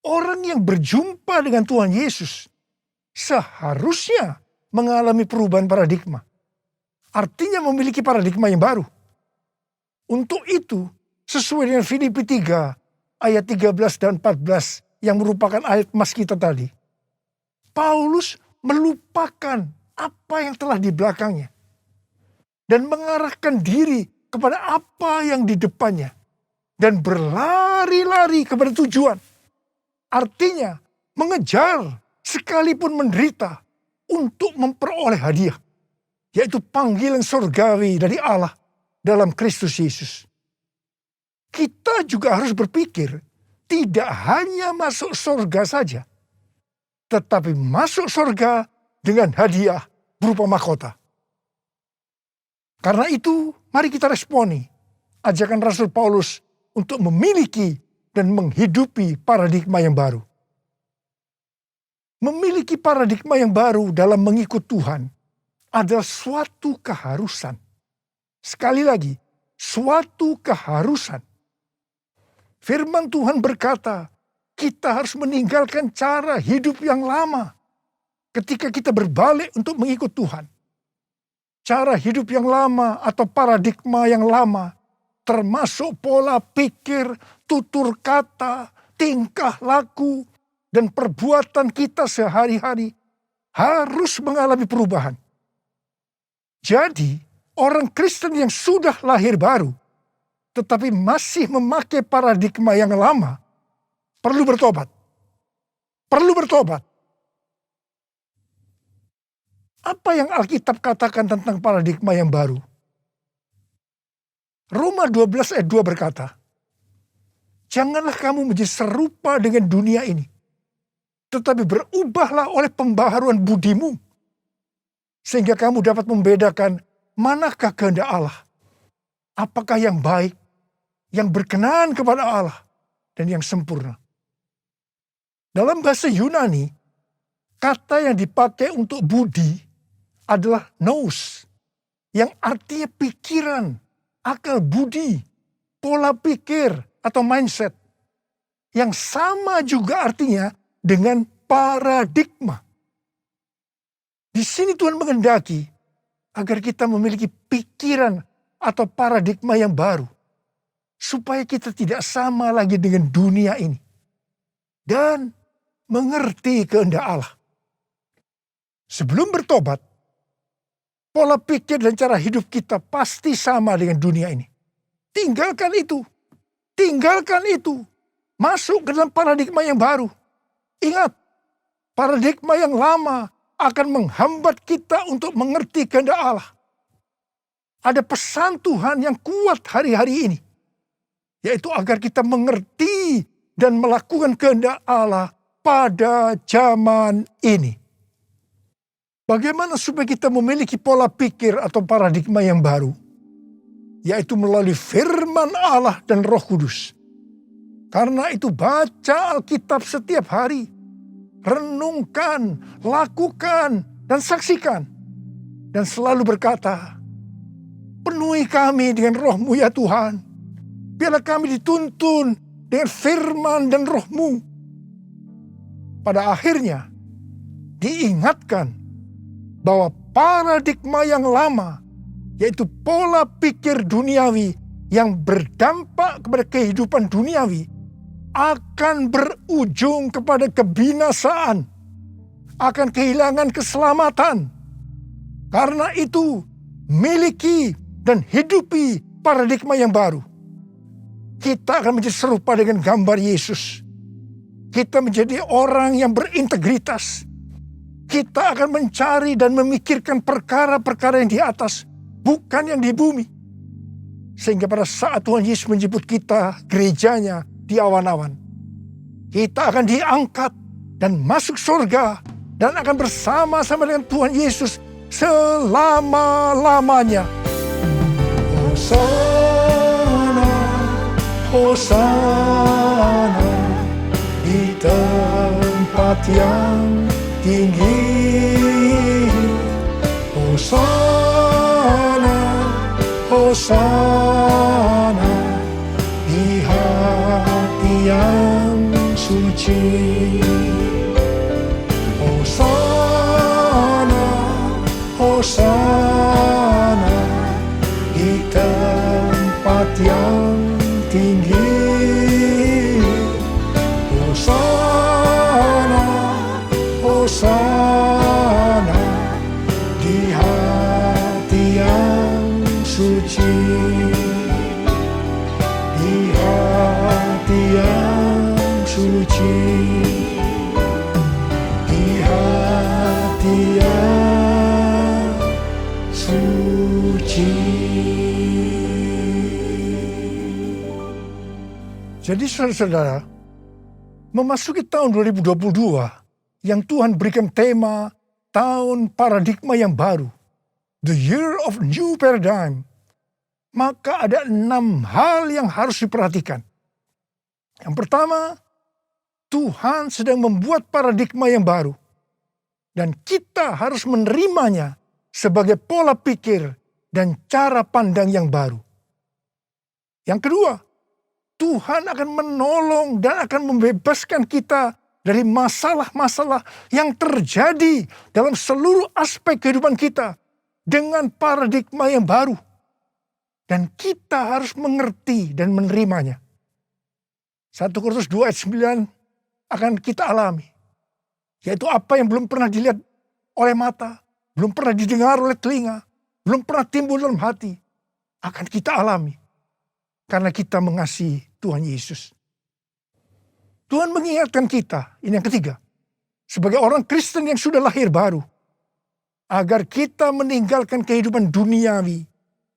Speaker 5: Orang yang berjumpa dengan Tuhan Yesus seharusnya mengalami perubahan paradigma. Artinya memiliki paradigma yang baru. Untuk itu, sesuai dengan Filipi 3 ayat 13 dan 14 yang merupakan ayat emas kita tadi, Paulus melupakan apa yang telah di belakangnya dan mengarahkan diri kepada apa yang di depannya dan berlari-lari kepada tujuan. Artinya mengejar sekalipun menderita untuk memperoleh hadiah, yaitu panggilan surgawi dari Allah dalam Kristus Yesus. kita juga harus berpikir tidak hanya masuk surga saja, tetapi masuk surga dengan hadiah berupa mahkota. Karena itu, mari kita responi ajakan Rasul Paulus untuk memiliki dan menghidupi paradigma yang baru. Memiliki paradigma yang baru dalam mengikut Tuhan adalah suatu keharusan. Sekali lagi, suatu keharusan. Firman Tuhan berkata, kita harus meninggalkan cara hidup yang lama ketika kita berbalik untuk mengikut Tuhan. Cara hidup yang lama atau paradigma yang lama termasuk pola pikir, tutur kata, tingkah laku, dan perbuatan kita sehari-hari harus mengalami perubahan. Jadi, orang Kristen yang sudah lahir baru, tetapi masih memakai paradigma yang lama, perlu bertobat. Perlu bertobat. Apa yang Alkitab katakan tentang paradigma yang baru? Roma 12 ayat 2 berkata, janganlah kamu menjadi serupa dengan dunia ini, tetapi berubahlah oleh pembaharuan budimu, sehingga kamu dapat membedakan manakah kehendak Allah, apakah yang baik, yang berkenan kepada Allah, dan yang sempurna. Dalam bahasa Yunani, kata yang dipakai untuk budi adalah nous, yang artinya pikiran, akal budi, pola pikir atau mindset. Yang sama juga artinya dengan paradigma. Di sini Tuhan menghendaki agar kita memiliki pikiran atau paradigma yang baru, supaya kita tidak sama lagi dengan dunia ini. Dan mengerti kehendak Allah. Sebelum bertobat, pola pikir dan cara hidup kita pasti sama dengan dunia ini. Tinggalkan itu. Tinggalkan itu. Masuk ke dalam paradigma yang baru. Ingat, paradigma yang lama akan menghambat kita untuk mengerti kehendak Allah. Ada pesan Tuhan yang kuat hari-hari ini, yaitu agar kita mengerti dan melakukan kehendak Allah pada zaman ini. Bagaimana supaya kita memiliki pola pikir atau paradigma yang baru? Yaitu melalui firman Allah dan Roh Kudus. Karena itu baca Alkitab setiap hari. Renungkan, lakukan, dan saksikan. Dan selalu berkata, penuhi kami dengan Roh-Mu ya Tuhan. Biarlah kami dituntun dengan firman dan Roh-Mu. Pada akhirnya, diingatkan bahwa paradigma yang lama, yaitu pola pikir duniawi yang berdampak kepada kehidupan duniawi, akan berujung kepada kebinasaan, akan kehilangan keselamatan. Karena itu, miliki dan hidupi paradigma yang baru. Kita akan menjadi serupa dengan gambar Yesus. Kita menjadi orang yang berintegritas. Kita akan mencari dan memikirkan perkara-perkara yang di atas, bukan yang di bumi. Sehingga pada saat Tuhan Yesus menjemput kita, gerejanya di awan-awan, kita akan diangkat dan masuk surga dan akan bersama-sama dengan Tuhan Yesus selama-lamanya. Hosana, Hosana, di tempat yang tinggi. Hosana, Hosana, di hati yang suci. Hosana, Hosana, di tempat yang tinggi. Hosana, Hosana, di hati yang suci. Di hati yang suci. Di hati yang suci. Jadi saudara-saudara, memasuki tahun 2022 yang Tuhan berikan tema tahun paradigma yang baru, the year of new paradigm, maka ada 6 hal yang harus diperhatikan. Yang pertama, Tuhan sedang membuat paradigma yang baru dan kita harus menerimanya sebagai pola pikir dan cara pandang yang baru. Yang kedua, Tuhan akan menolong dan akan membebaskan kita dari masalah-masalah yang terjadi dalam seluruh aspek kehidupan kita dengan paradigma yang baru. Dan kita harus mengerti dan menerimanya. 1 Korintus 2 ayat 9 akan kita alami. Yaitu apa yang belum pernah dilihat oleh mata, belum pernah didengar oleh telinga, belum pernah timbul dalam hati, akan kita alami. Karena kita mengasihi Tuhan Yesus. Tuhan mengingatkan kita, ini yang ketiga, sebagai orang Kristen yang sudah lahir baru, agar kita meninggalkan kehidupan duniawi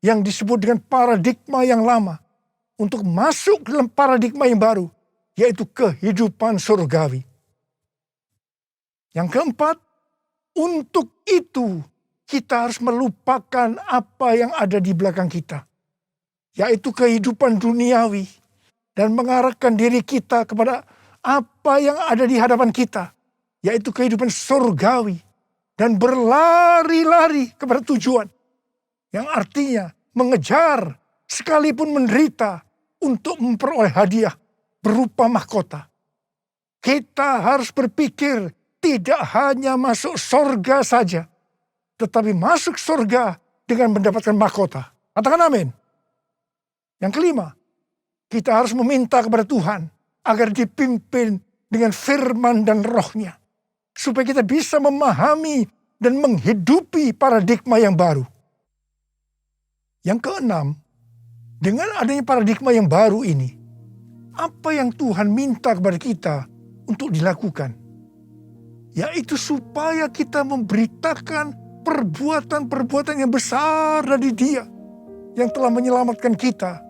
Speaker 5: yang disebut dengan paradigma yang lama, untuk masuk dalam paradigma yang baru, yaitu kehidupan surgawi. Yang keempat, untuk itu kita harus melupakan apa yang ada di belakang kita, yaitu kehidupan duniawi, dan mengarahkan diri kita kepada apa yang ada di hadapan kita, yaitu kehidupan surgawi, dan berlari-lari kepada tujuan, yang artinya mengejar sekalipun menderita untuk memperoleh hadiah berupa mahkota. Kita harus berpikir tidak hanya masuk surga saja, tetapi masuk surga dengan mendapatkan mahkota. Katakan amin. Yang kelima, kita harus meminta kepada Tuhan agar dipimpin dengan firman dan rohnya, supaya kita bisa memahami dan menghidupi paradigma yang baru. Yang keenam, dengan adanya paradigma yang baru ini, apa yang Tuhan minta kepada kita untuk dilakukan? Yaitu supaya kita memberitakan perbuatan-perbuatan yang besar dari Dia yang telah menyelamatkan kita,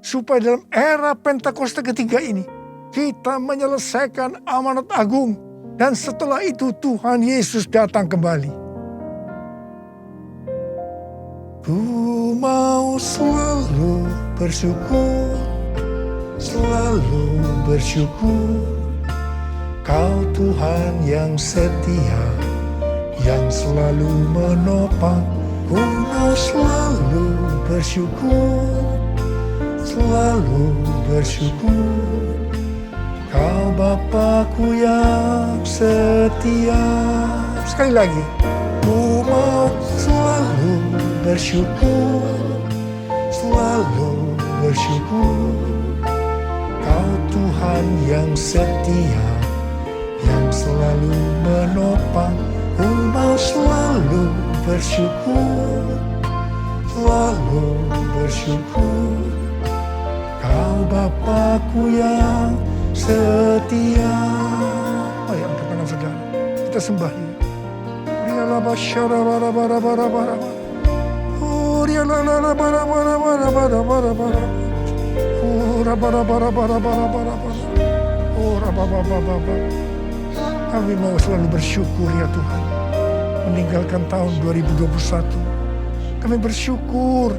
Speaker 5: supaya dalam era Pentakosta ketiga ini kita menyelesaikan amanat agung, dan setelah itu Tuhan Yesus datang kembali. Ku mau selalu bersyukur, selalu bersyukur. Kau Tuhan yang setia, yang selalu menopang. Ku mau selalu bersyukur, selalu bersyukur. Kau Bapa-Ku yang setia. Sekali lagi. Ku mau selalu bersyukur, selalu bersyukur. Kau Tuhan yang setia, yang selalu menopang. Ku mau selalu bersyukur, selalu bersyukur. Kau Bapa-Ku yang setia. Mari angkat tangan saudara, kita sembah dia. Riala basyara bara bara bara bara. Riala la la bara bara bara bara bara bara. Ora bara bara bara bara bara bara. Ora baba baba baba. Kami mau selalu bersyukur ya Tuhan. Meninggalkan tahun 2021. Kami bersyukur.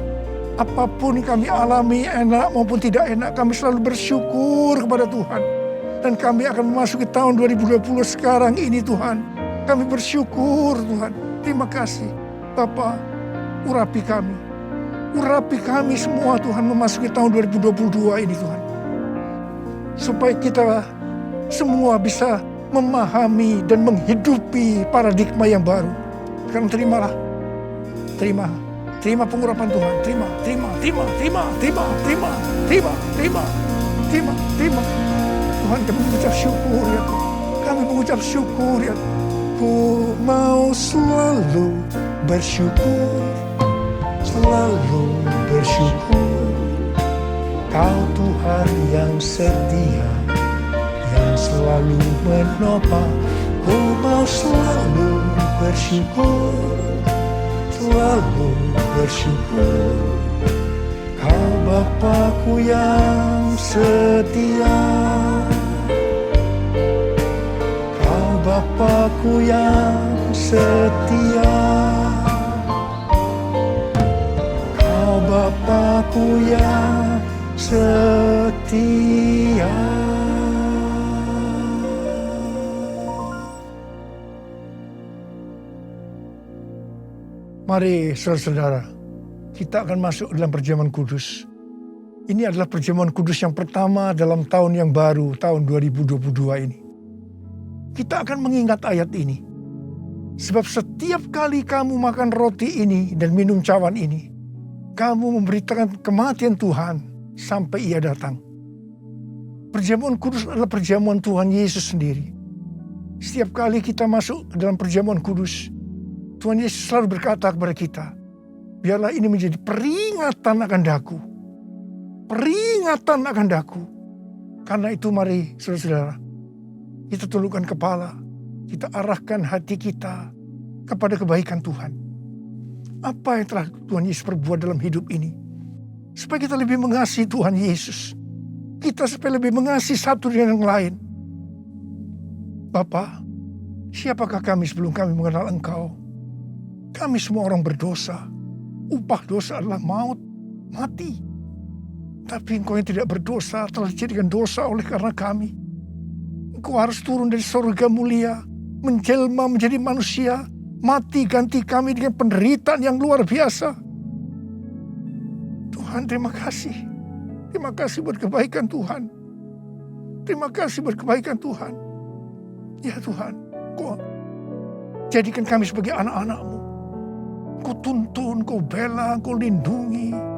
Speaker 5: Apapun yang kami alami, enak maupun tidak enak, kami selalu bersyukur kepada Tuhan. Dan kami akan memasuki tahun 2020 sekarang ini Tuhan. Kami bersyukur Tuhan. Terima kasih Bapa, urapi kami. Urapi kami semua Tuhan memasuki tahun 2022 ini Tuhan. Supaya kita semua bisa memahami dan menghidupi paradigma yang baru. Sekarang terimalah. Terima pengurapan Tuhan. Terima. Tuhan, kami mengucap syukur ya Tuhan. Kami mengucap syukur ya Tuhan. Ku mau selalu bersyukur, selalu bersyukur. Kau Tuhan yang setia, yang selalu menopang. Ku mau selalu bersyukur, selalu bersyukur. Kau Bapakku yang setia, Kau Bapakku yang setia, Kau Bapakku yang setia. Mari saudara-saudara, kita akan masuk dalam perjamuan kudus. Ini adalah perjamuan kudus yang pertama dalam tahun yang baru, tahun 2022 ini. Kita akan mengingat ayat ini. Sebab setiap kali kamu makan roti ini dan minum cawan ini, kamu memberitakan kematian Tuhan sampai Ia datang. Perjamuan kudus adalah perjamuan Tuhan Yesus sendiri. Setiap kali kita masuk dalam perjamuan kudus, Tuhan Yesus selalu berkata kepada kita, biarlah ini menjadi peringatan akan daku. Peringatan akan daku. Karena itu mari saudara-saudara, kita tundukkan kepala, kita arahkan hati kita kepada kebaikan Tuhan. Apa yang telah Tuhan Yesus perbuat dalam hidup ini? Supaya kita lebih mengasihi Tuhan Yesus. Kita supaya lebih mengasihi satu dengan yang lain. Bapa, siapakah kami sebelum kami mengenal Engkau? Kami semua orang berdosa. Upah dosa adalah maut, mati. Tapi Engkau yang tidak berdosa telah dijadikan dosa oleh karena kami. Engkau harus turun dari surga mulia, menjelma menjadi manusia, mati ganti kami dengan penderitaan yang luar biasa. Tuhan, terima kasih. Terima kasih buat kebaikan Tuhan. Terima kasih buat kebaikan Tuhan. Ya Tuhan, Engkau jadikan kami sebagai anak-anak-Mu. Kau tuntun, Kau bela, Kau lindungi.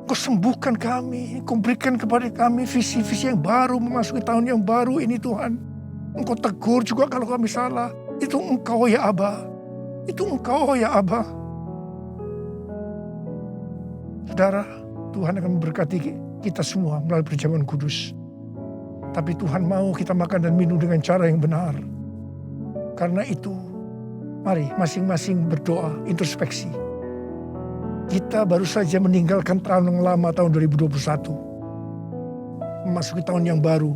Speaker 5: Kau sembuhkan kami, Kau berikan kepada kami visi-visi yang baru memasuki tahun yang baru ini Tuhan. Engkau tegur juga kalau kami salah. Itu Engkau ya Aba. Itu Engkau ya Aba. Saudara, Tuhan akan memberkati kita semua melalui perjamuan kudus. Tapi Tuhan mau kita makan dan minum dengan cara yang benar. Karena itu, mari masing-masing berdoa, introspeksi. Kita baru saja meninggalkan tahun yang lama, tahun 2021. Memasuki tahun yang baru,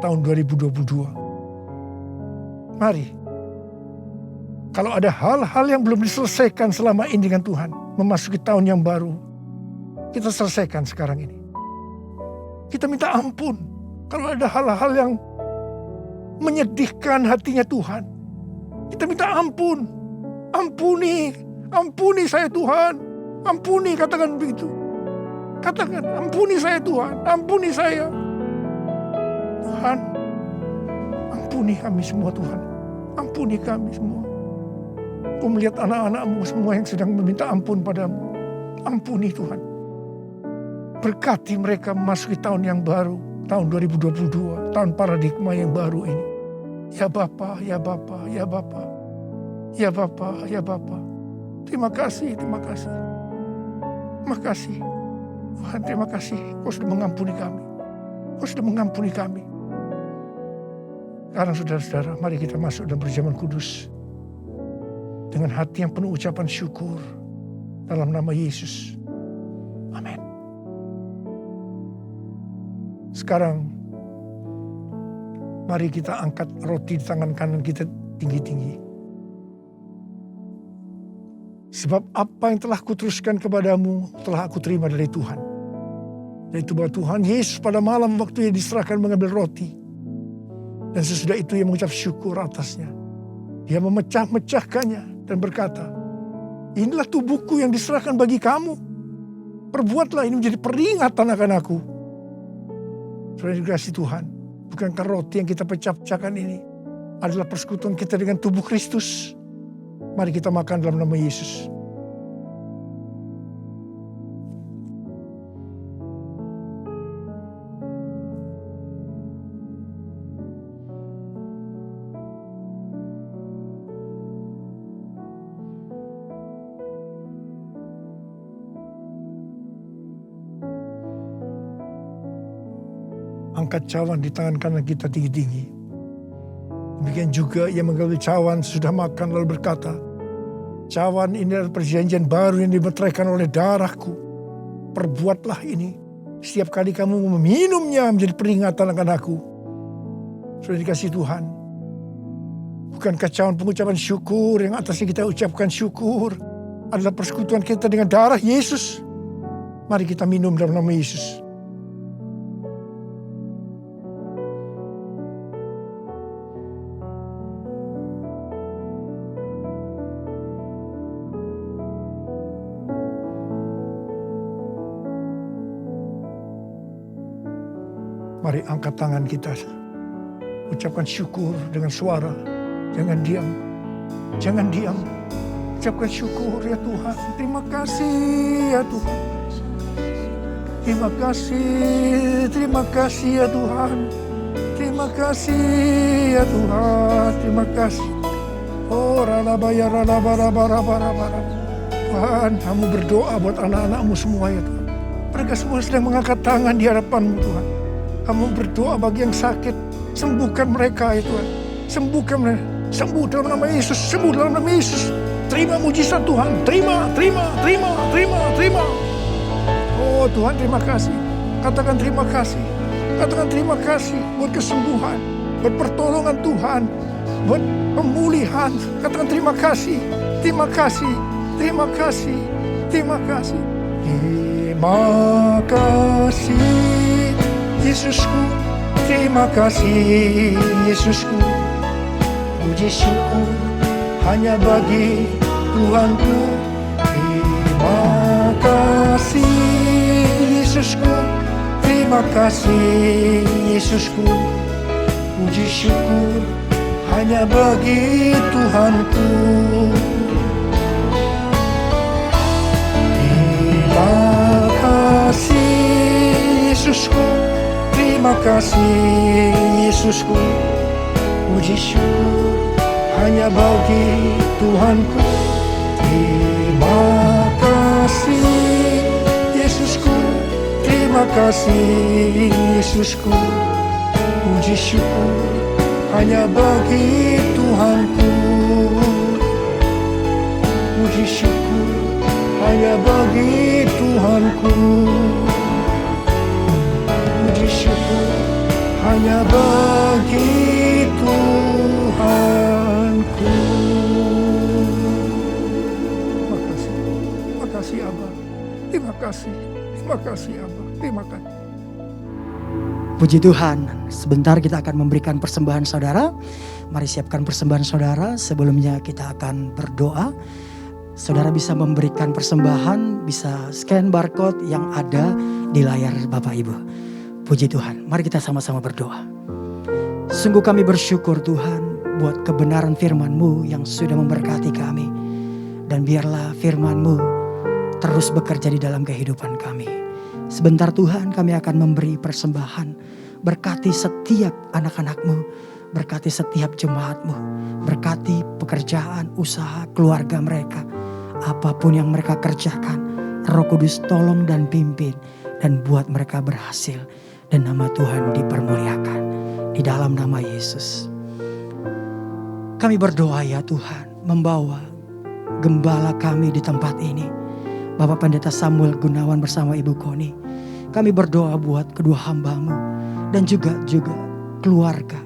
Speaker 5: tahun 2022. Mari, kalau ada hal-hal yang belum diselesaikan selama ini dengan Tuhan, memasuki tahun yang baru, kita selesaikan sekarang ini. Kita minta ampun. Kalau ada hal-hal yang menyedihkan hatinya Tuhan, kita minta ampun. Ampuni saya Tuhan. Ampuni, katakan begitu. Katakan, ampuni saya Tuhan. Ampuni saya. Tuhan, ampuni kami semua Tuhan. Ampuni kami semua. Kau melihat anak-anak-Mu semua yang sedang meminta ampun padamu. Ampuni Tuhan. Berkati mereka memasuki tahun yang baru. Tahun 2022. Tahun paradigma yang baru ini. Ya Bapa, ya Bapa, ya Bapa. Ya Bapa, ya Bapa. Terima kasih, terima kasih. Terima kasih. Tuhan, terima kasih. Kau sudah mengampuni kami. Kau sudah mengampuni kami. Sekarang saudara-saudara, mari kita masuk dalam perjamuan kudus. Dengan hati yang penuh ucapan syukur. Dalam nama Yesus. Amin. Sekarang, mari kita angkat roti di tangan kanan kita tinggi-tinggi. Sebab apa yang telah kuteruskan kepadamu telah aku terima dari Tuhan. Yaitu bahwa Tuhan Yesus pada malam waktu ia diserahkan mengambil roti. Dan sesudah itu ia mengucap syukur atasnya. Dia memecah-mecahkannya dan berkata, inilah tubuhku yang diserahkan bagi kamu. Perbuatlah ini menjadi peringatan akan aku. Saudara dikasihi Tuhan, bukankah roti yang kita pecah-pecahkan ini adalah persekutuan kita dengan tubuh Kristus? Mari kita makan dalam nama Yesus. Angkat cawan di tangan kanan kita tinggi-tinggi. Demikian juga ia mengambil cawan sudah makan lalu berkata, cawan ini adalah perjanjian baru yang dimeteraikan oleh darahku. perbuatlah ini. Setiap kali kamu meminumnya menjadi peringatan akan aku. Sudah dikasih Tuhan. Bukan kacauan pengucapan syukur yang atasnya kita ucapkan syukur. Adalah persekutuan kita dengan darah Yesus. Mari kita minum dalam nama Yesus. Mari angkat tangan kita. Ucapkan syukur dengan suara. Jangan diam. Jangan diam. Ucapkan syukur ya Tuhan. Terima kasih ya Tuhan. Terima kasih ya Tuhan. Terima kasih ya Tuhan. Terima kasih. Oh ralabaya ralabarabarabarabara. Tuhan, kamu berdoa buat anak-anakmu semua ya Tuhan. Mereka semua sedang mengangkat tangan di hadapan-Mu Tuhan. Kamu berdoa bagi yang sakit. Sembuhkan mereka ya Tuhan. Sembuhkan mereka. Sembuh dalam nama Yesus. Sembuh dalam nama Yesus. Terima mujizat Tuhan. Terima. Oh Tuhan, terima kasih. Katakan terima kasih. Katakan terima kasih buat kesembuhan. Buat pertolongan Tuhan. Buat pemulihan. Katakan terima kasih. Terima kasih. Terima kasih. Terima kasih. Terima kasih. Yesusku, terima kasih Yesusku. Puji syukur hanya bagi Tuhanku. Terima kasih Yesusku. Terima kasih Yesusku. Puji syukur hanya bagi Tuhanku. Terima kasih Yesusku. Terima kasih Yesusku. Puji syukur hanya bagi Tuhanku. Terima kasih Yesusku. Terima kasih Yesusku. Puji syukur hanya bagi Tuhanku. Puji syukur hanya bagi Tuhanku. Puji syukur hanya bagi Tuhanku. Terima kasih Abba. Terima kasih Abba. Terima kasih.
Speaker 3: Puji Tuhan, sebentar kita akan memberikan persembahan saudara. Mari siapkan persembahan saudara. Sebelumnya kita akan berdoa. Saudara bisa memberikan persembahan, bisa scan barcode yang ada di layar Bapak Ibu. Puji Tuhan, mari kita sama-sama berdoa. Sungguh kami bersyukur Tuhan buat kebenaran firman-Mu yang sudah memberkati kami. Dan biarlah firman-Mu terus bekerja di dalam kehidupan kami. Sebentar Tuhan, kami akan memberi persembahan. Berkati setiap anak-anak-Mu, berkati setiap jemaat-Mu, berkati pekerjaan, usaha, keluarga mereka. Apapun yang mereka kerjakan, Roh Kudus tolong dan pimpin dan buat mereka berhasil. Dan nama Tuhan dipermuliakan di dalam nama Yesus. Kami berdoa ya Tuhan, membawa gembala kami di tempat ini, Bapak Pendeta Samuel Gunawan bersama Ibu Koni. Kami berdoa buat kedua hamba-Mu dan juga keluarga,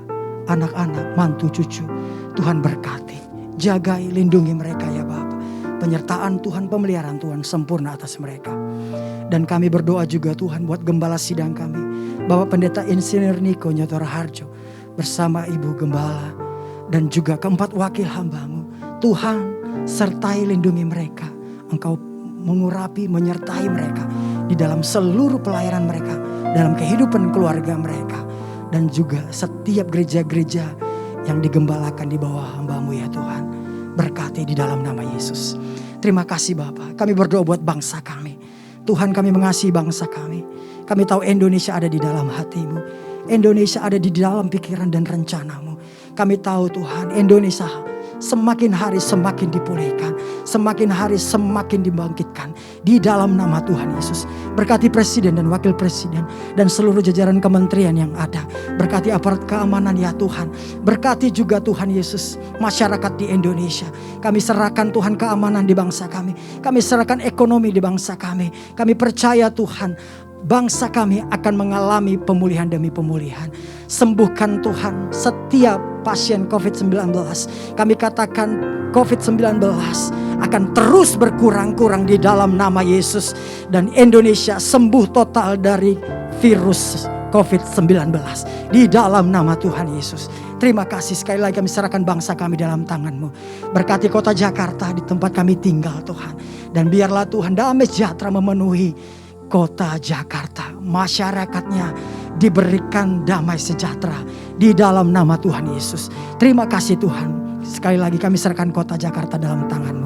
Speaker 3: anak-anak, mantu, cucu. Tuhan berkati, jagai, lindungi mereka ya Bapak. Penyertaan Tuhan, pemeliharaan Tuhan sempurna atas mereka. Dan kami berdoa juga Tuhan buat gembala sidang kami, Bapak Pendeta Insinyur Niko Nyotora Harjo bersama Ibu Gembala dan juga keempat wakil hamba-Mu. Tuhan sertai lindungi mereka. Engkau mengurapi, menyertai mereka di dalam seluruh pelayanan mereka, dalam kehidupan keluarga mereka. Dan juga setiap gereja-gereja yang digembalakan di bawah hamba-Mu ya Tuhan. Berkati di dalam nama Yesus. Terima kasih Bapak. Kami berdoa buat bangsa kami. Tuhan, kami mengasihi bangsa kami. Kami tahu Indonesia ada di dalam hati-Mu. Indonesia ada di dalam pikiran dan rencana-Mu. Kami tahu Tuhan, Indonesia semakin hari semakin dipulihkan, semakin hari semakin dibangkitkan di dalam nama Tuhan Yesus. Berkati Presiden dan Wakil Presiden dan seluruh jajaran kementerian yang ada. Berkati aparat keamanan ya Tuhan. Berkati juga Tuhan Yesus masyarakat di Indonesia. Kami serahkan Tuhan keamanan di bangsa kami. Kami serahkan ekonomi di bangsa kami. Kami percaya Tuhan, bangsa kami akan mengalami pemulihan demi pemulihan. Sembuhkan Tuhan setiap pasien COVID-19. Kami katakan COVID-19 akan terus berkurang-kurang di dalam nama Yesus. Dan Indonesia sembuh total dari virus COVID-19 di dalam nama Tuhan Yesus. Terima kasih, sekali lagi kami serahkan bangsa kami dalam tangan-Mu. Berkati kota Jakarta di tempat kami tinggal Tuhan. Dan biarlah Tuhan damai sejahtera memenuhi kota Jakarta. Masyarakatnya diberikan damai sejahtera di dalam nama Tuhan Yesus. Terima kasih Tuhan. Sekali lagi kami serahkan kota Jakarta dalam tangan-Mu.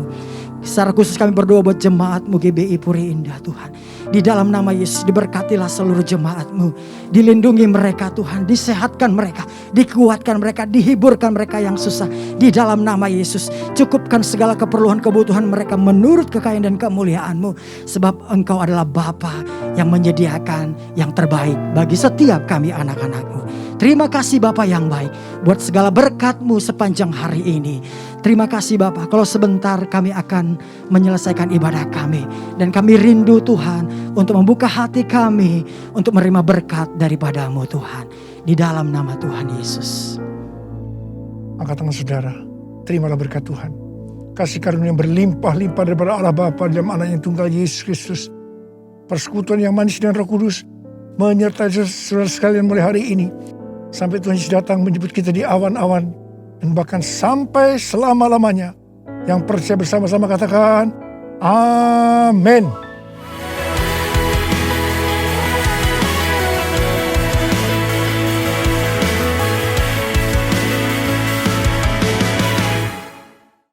Speaker 3: Secara khusus kami berdoa buat jemaat-Mu GBI Puri Indah Tuhan. Di dalam nama Yesus diberkatilah seluruh jemaat-Mu. Dilindungi mereka Tuhan, disehatkan mereka, dikuatkan mereka, dihiburkan mereka yang susah. Di dalam nama Yesus cukupkan segala keperluan kebutuhan mereka menurut kekayaan dan kemuliaan-Mu. Sebab Engkau adalah Bapa yang menyediakan yang terbaik bagi setiap kami anak-anak-Mu. Terima kasih Bapa yang baik buat segala berkat-Mu sepanjang hari ini. Terima kasih Bapa, kalau sebentar kami akan menyelesaikan ibadah kami. Dan kami rindu Tuhan untuk membuka hati kami untuk menerima berkat daripada-Mu Tuhan. Di dalam nama Tuhan Yesus.
Speaker 5: Angkat tangan saudara, terimalah berkat Tuhan. Kasih karunia yang berlimpah-limpah daripada Allah Bapa dalam anaknya tunggal Yesus Kristus. Persekutuan yang manis dengan Roh Kudus menyertai saudara sekalian mulai hari ini. Sampai Tuhan Yesus datang menjemput kita di awan-awan. Dan bahkan sampai selama-lamanya. Yang percaya bersama-sama katakan, Amin.